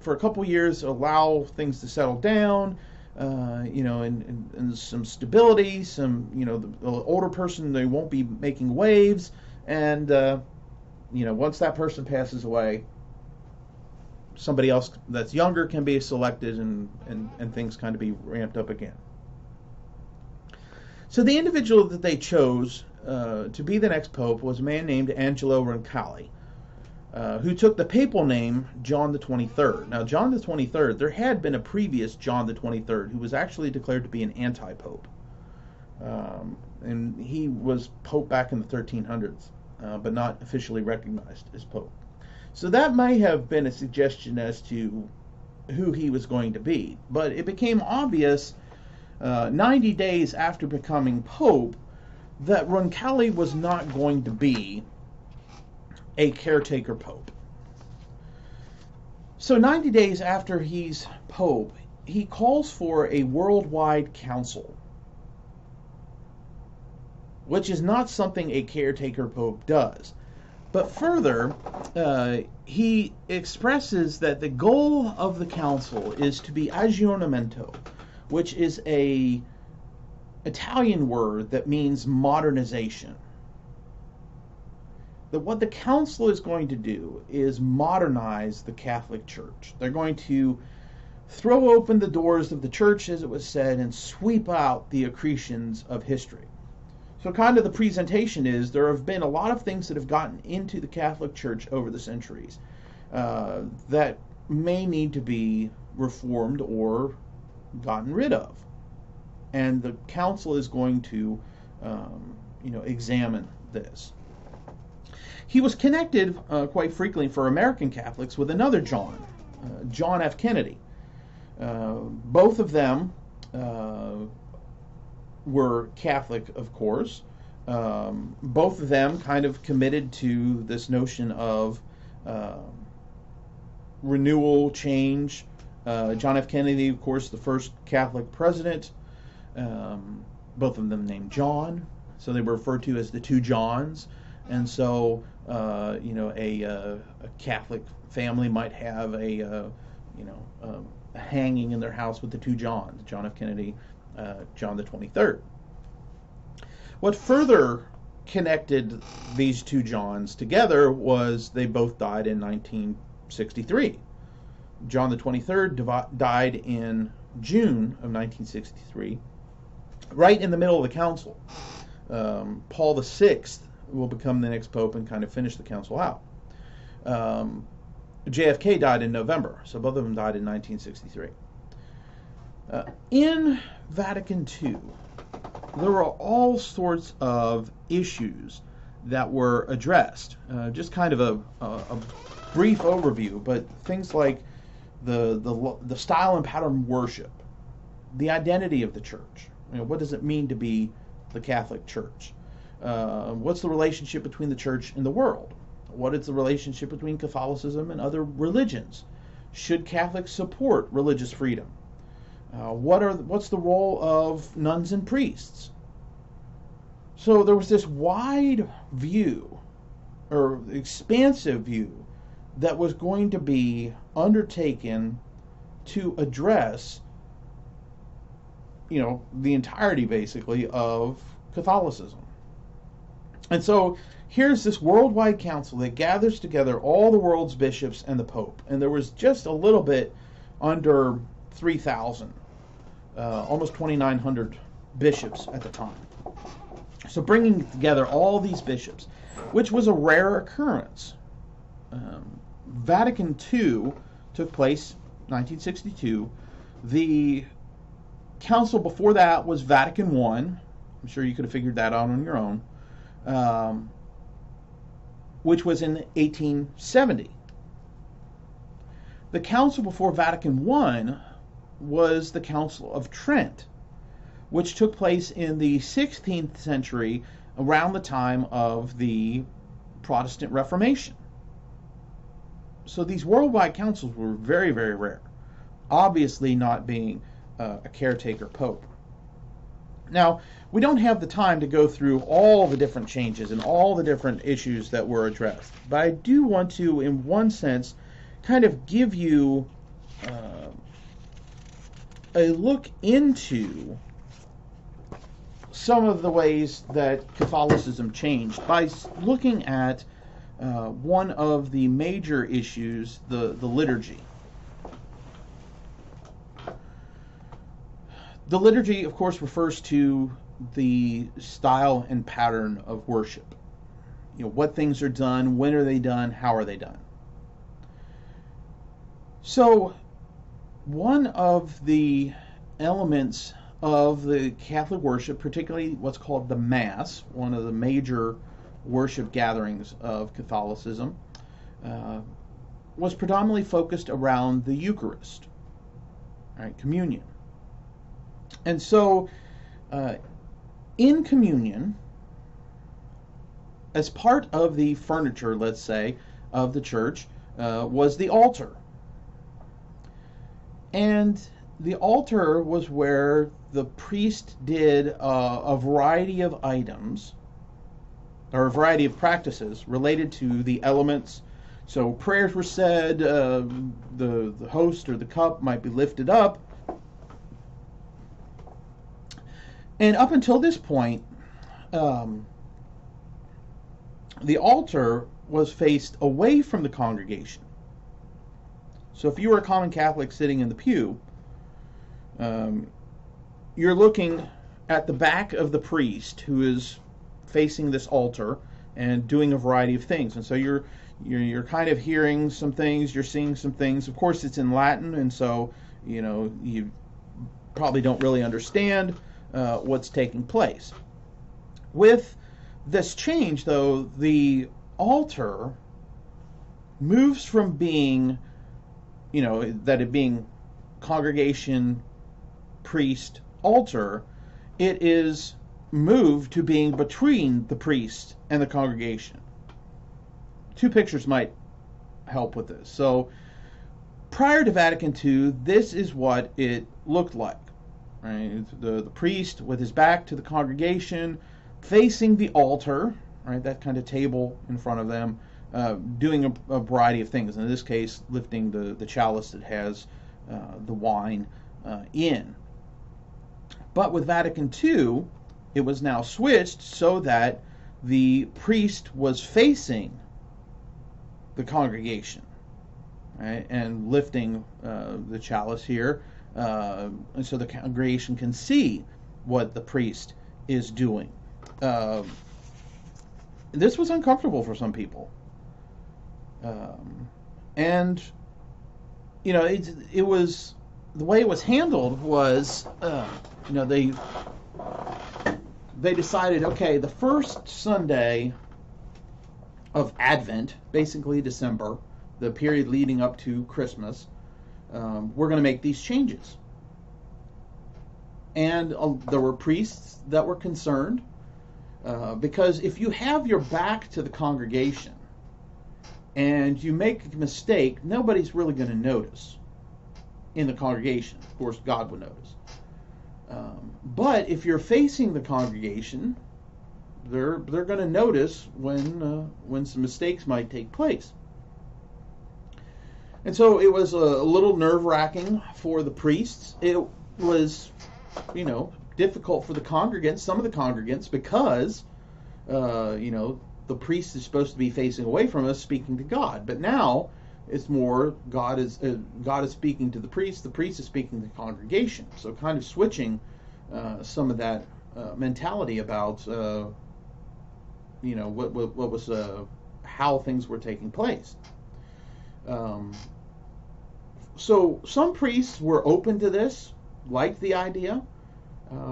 for a couple years, allow things to settle down, and some stability, the older person, they won't be making waves, and, once that person passes away, somebody else that's younger can be selected, and things kind of be ramped up again. So the individual that they chose to be the next pope was a man named Angelo Roncalli, who took the papal name John the 23rd. Now, John the 23rd, there had been a previous John the 23rd who was actually declared to be an anti-pope. And he was pope back in the 1300s, but not officially recognized as pope. So that may have been a suggestion as to who he was going to be. But it became obvious 90 days after becoming pope that Roncalli was not going to be a caretaker pope. So 90 days after he's pope, he calls for a worldwide council, which is not something a caretaker pope does. But further, he expresses that the goal of the council is to be aggiornamento, which is a Italian word that means modernization. That what the council is going to do is modernize the Catholic Church. They're going to throw open the doors of the church, as it was said, and sweep out the accretions of history. So kind of the presentation is there have been a lot of things that have gotten into the Catholic Church over the centuries that may need to be reformed or gotten rid of. And the council is going to, examine this. He was connected quite frequently for American Catholics with another John, John F. Kennedy. Both of them were Catholic, of course. Both of them kind of committed to this notion of renewal, change. John F. Kennedy, of course, the first Catholic president. Both of them named John, so they were referred to as the two Johns. And so, a Catholic family might have a hanging in their house with the two Johns, John F. Kennedy, John the 23rd. What further connected these two Johns together was they both died in 1963. John the 23rd died in June of 1963, right in the middle of the council. Paul VI will become the next pope and kind of finish the council out. JFK died in November, so both of them died in 1963. In Vatican II, there were all sorts of issues that were addressed. Just kind of a brief overview, but things like the style and pattern of worship, the identity of the church. What does it mean to be the Catholic Church? What's the relationship between the church and the world? What is the relationship between Catholicism and other religions? Should Catholics support religious freedom? What's the role of nuns and priests? So there was this wide view, or expansive view, that was going to be undertaken to address, the entirety, basically, of Catholicism. And so here's this worldwide council that gathers together all the world's bishops and the Pope. And there was just a little bit under 3,000, almost 2,900 bishops at the time. So bringing together all these bishops, which was a rare occurrence. Vatican II took place 1962. The council before that was Vatican I. I'm sure you could have figured that out on your own. Which was in 1870. The council before Vatican I was the Council of Trent, which took place in the 16th century, around the time of the Protestant Reformation. So these worldwide councils were very, very rare, obviously not being a caretaker pope. Now, we don't have the time to go through all the different changes and all the different issues that were addressed, but I do want to, in one sense, kind of give you a look into some of the ways that Catholicism changed by looking at one of the major issues, the liturgy. The liturgy, of course, refers to the style and pattern of worship. You know, what things are done, when are they done, how are they done. So, one of the elements of the Catholic worship, particularly what's called the Mass, one of the major worship gatherings of Catholicism, was predominantly focused around the Eucharist, right, communion. And so, in communion, as part of the furniture, let's say, of the church, was the altar. And the altar was where the priest did a variety of items, or a variety of practices related to the elements. So prayers were said, the host or the cup might be lifted up. And up until this point, the altar was faced away from the congregation. So if you were a common Catholic sitting in the pew, you're looking at the back of the priest who is facing this altar and doing a variety of things. And so you're kind of hearing some things, you're seeing some things. Of course, it's in Latin, and so you probably don't really understand what's taking place. With this change, though, the altar moves from being, that it being congregation, priest, altar, it is moved to being between the priest and the congregation. Two pictures might help with this. So, prior to Vatican II, this is what it looked like. Right? The priest with his back to the congregation, facing the altar, right? That kind of table in front of them, doing a variety of things. In this case, lifting the chalice that has the wine in. But with Vatican II, it was now switched so that the priest was facing the congregation, right? And lifting the chalice here. And so the congregation can see what the priest is doing. This was uncomfortable for some people. And, it was, the way it was handled was, they decided, okay, the first Sunday of Advent, basically December, the period leading up to Christmas, we're going to make these changes. And there were priests that were concerned, because if you have your back to the congregation and you make a mistake, nobody's really going to notice in the congregation. Of course, God would notice. But if you're facing the congregation, they're going to notice when some mistakes might take place. And so it was a little nerve-wracking for the priests. It was, difficult for the congregants, some of the congregants, because, the priest is supposed to be facing away from us, speaking to God. But now it's more God is speaking to the priest is speaking to the congregation. So kind of switching some of that mentality about, what was how things were taking place. So some priests were open to this, liked the idea,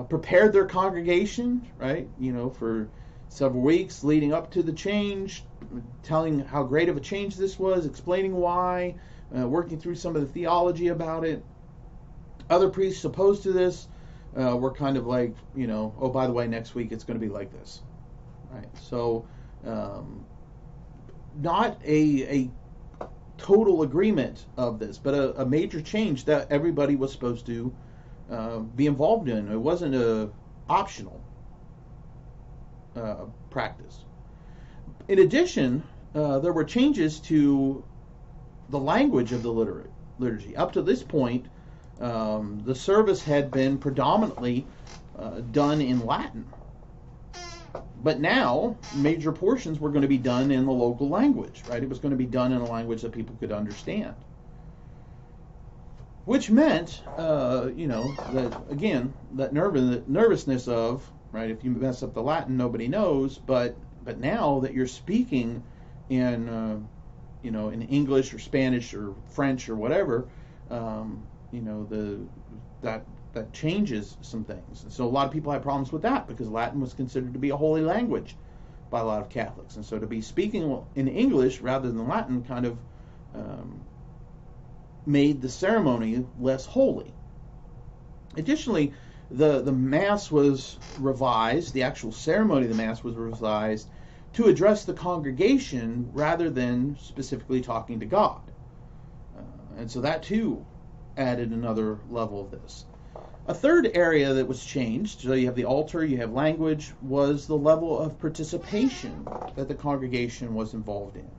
prepared their congregation, right, for several weeks leading up to the change, telling how great of a change this was, explaining why, working through some of the theology about it. Other priests opposed to this were kind of like, oh, by the way, next week it's going to be like this, right? So not a total agreement of this, but a major change that everybody was supposed to be involved in. It wasn't optional practice. In addition, there were changes to the language of the liturgy. Up to this point, the service had been predominantly done in Latin. But now, major portions were going to be done in the local language, right? It was going to be done in a language that people could understand. Which meant, that, again, that nervousness of, right, if you mess up the Latin, nobody knows, but now that you're speaking in, in English or Spanish or French or whatever, that changes some things. And so a lot of people had problems with that because Latin was considered to be a holy language by a lot of Catholics. And so to be speaking in English rather than Latin kind of made the ceremony less holy. Additionally, the Mass was revised, the actual ceremony of the Mass was revised to address the congregation rather than specifically talking to God. And so that too added another level of this. A third area that was changed, so you have the altar, you have language, was the level of participation that the congregation was involved in.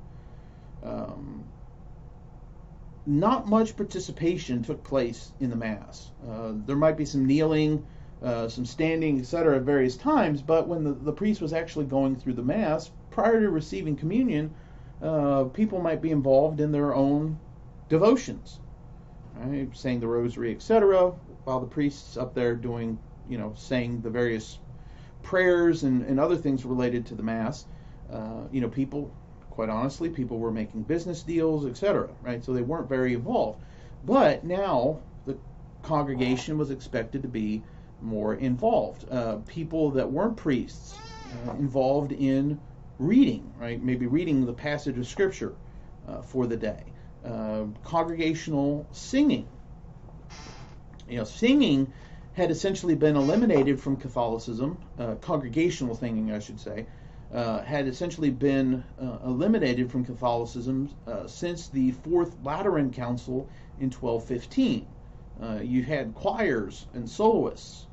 Not much participation took place in the Mass. There might be some kneeling, some standing, etc. at various times, but when the priest was actually going through the Mass, prior to receiving communion, people might be involved in their own devotions, right? Saying the rosary, etc., while the priest's up there doing, saying the various prayers and other things related to the Mass. People, quite honestly, people were making business deals, etc., right? So they weren't very involved. But now the congregation was expected to be more involved. People that weren't priests involved in reading, right? Maybe reading the passage of Scripture for the day. Congregational singing. Singing had essentially been eliminated from Catholicism. Congregational singing, I should say, had essentially been eliminated from Catholicism since the Fourth Lateran Council in 1215. You had choirs and soloists.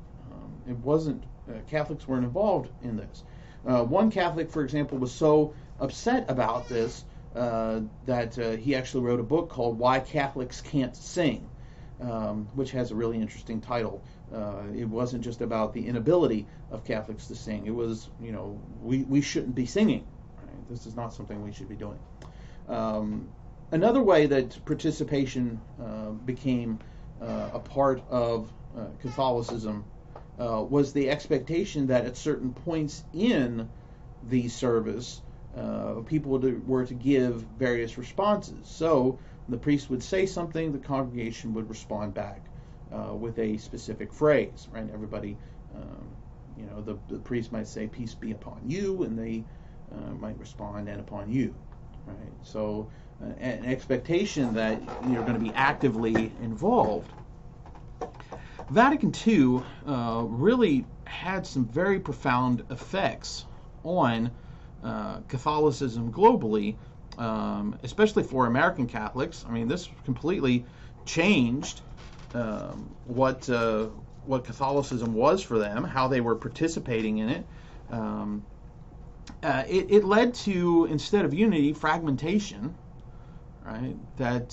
It wasn't Catholics weren't involved in this. One Catholic, for example, was so upset about this that he actually wrote a book called "Why Catholics Can't Sing," which has a really interesting title. It wasn't just about the inability of Catholics to sing. It was, we shouldn't be singing. Right? This is not something we should be doing. Another way that participation became a part of Catholicism was the expectation that at certain points in the service, people were to give various responses. So the priest would say something, the congregation would respond back with a specific phrase, right? Everybody, the priest might say, "Peace be upon you," and they might respond, "And upon you," right? So an expectation that you're going to be actively involved. Vatican II really had some very profound effects on Catholicism globally, especially for American Catholics. I mean, this completely changed what Catholicism was for them, how they were participating in it. It led to, instead of unity, fragmentation, right? That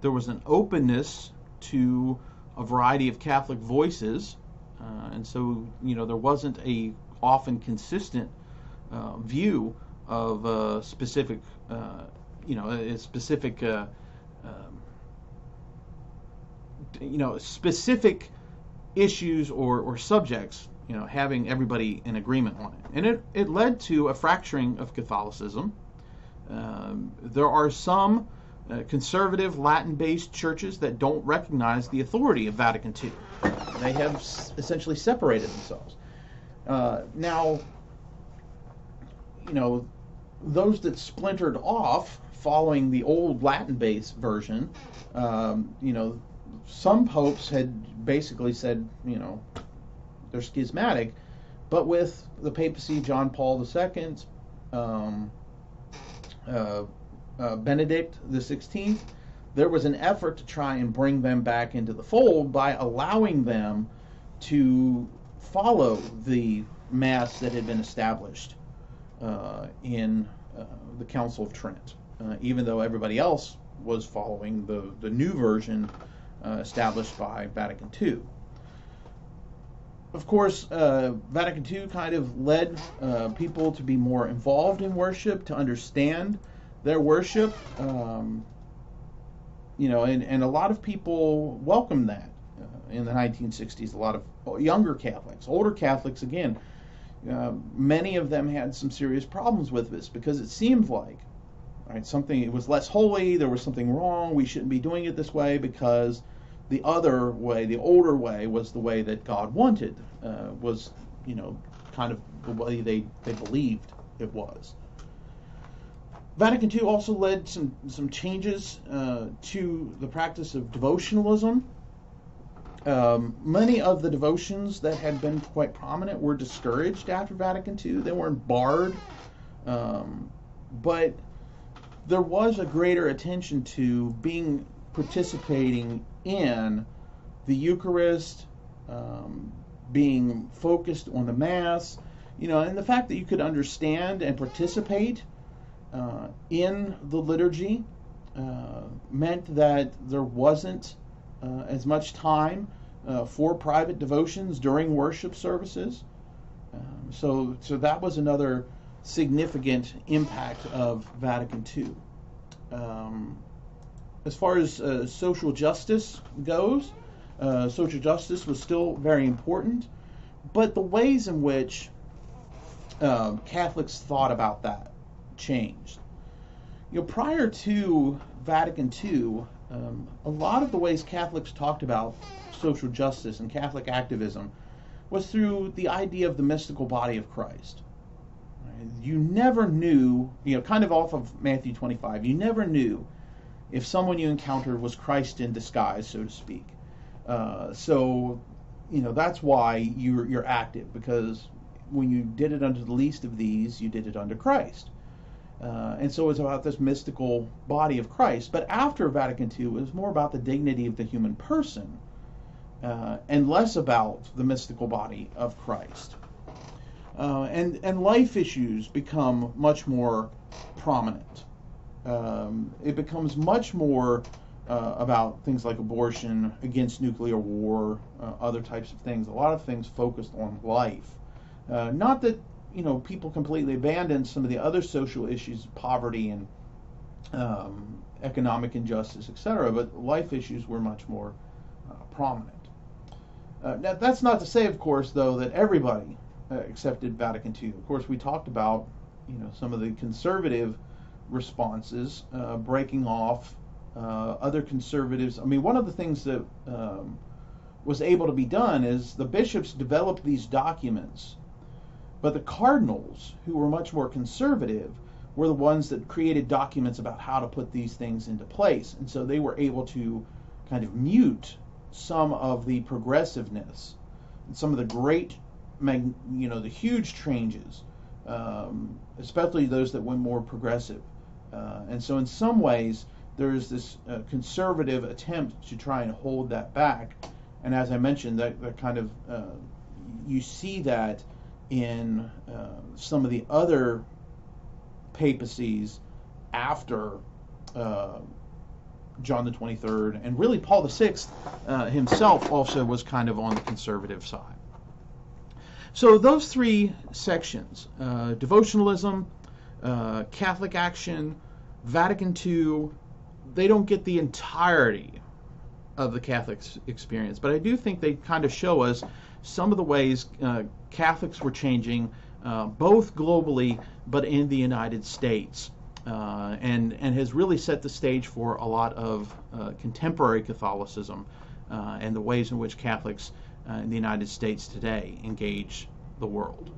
there was an openness to a variety of Catholic voices, and so there wasn't a often consistent view of specific specific issues or subjects, having everybody in agreement on it. And it led to a fracturing of Catholicism. There are some conservative Latin-based churches that don't recognize the authority of Vatican II. They have essentially separated themselves. Now, those that splintered off following the old Latin-based version, some popes had basically said, they're schismatic, but with the papacy, John Paul II, Benedict XVI, there was an effort to try and bring them back into the fold by allowing them to follow the Mass that had been established in the Council of Trent, even though everybody else was following the new version established by Vatican II. Of course, Vatican II kind of led people to be more involved in worship, to understand their worship, and a lot of people welcomed that in the 1960s. A lot of younger Catholics, older Catholics, again, many of them had some serious problems with this because it seemed like, it was less holy, there was something wrong, we shouldn't be doing it this way because the other way, the older way, was the way that God wanted, was, kind of the way they believed it was. Vatican II also led some changes to the practice of devotionalism. Many of the devotions that had been quite prominent were discouraged after Vatican II. They weren't barred, but there was a greater attention to participating in the Eucharist, being focused on the Mass, and the fact that you could understand and participate in the liturgy meant that there wasn't as much time for private devotions during worship services. So that was another significant impact of Vatican II. As far as social justice goes, social justice was still very important, but the ways in which Catholics thought about that changed. Prior to Vatican II, a lot of the ways Catholics talked about social justice and Catholic activism was through the idea of the mystical body of Christ. You never knew, kind of off of Matthew 25, you never knew if someone you encountered was Christ in disguise, so to speak. So that's why you're active, because when you did it under the least of these, you did it under Christ. And so it's about this mystical body of Christ. But after Vatican II, it was more about the dignity of the human person and less about the mystical body of Christ. And life issues become much more prominent. It becomes much more about things like abortion, against nuclear war, other types of things. A lot of things focused on life. Not that people completely abandon some of the other social issues, poverty and economic injustice, etc., but life issues were much more prominent. Now, that's not to say, of course, though, that everybody accepted Vatican II. Of course, we talked about some of the conservative responses, breaking off other conservatives. I mean, one of the things that was able to be done is the bishops developed these documents, but the cardinals, who were much more conservative, were the ones that created documents about how to put these things into place. And so they were able to kind of mute some of the progressiveness and some of the great, the huge changes, especially those that went more progressive. And so in some ways, there's this conservative attempt to try and hold that back. And as I mentioned, that kind of, you see that in some of the other papacies after John the 23rd, and really Paul VI himself also was kind of on the conservative side. So those three sections, devotionalism, Catholic action, Vatican II, they don't get the entirety of the Catholic experience, but I do think they kind of show us some of the ways Catholics were changing, both globally but in the United States, and has really set the stage for a lot of contemporary Catholicism and the ways in which Catholics in the United States today engage the world.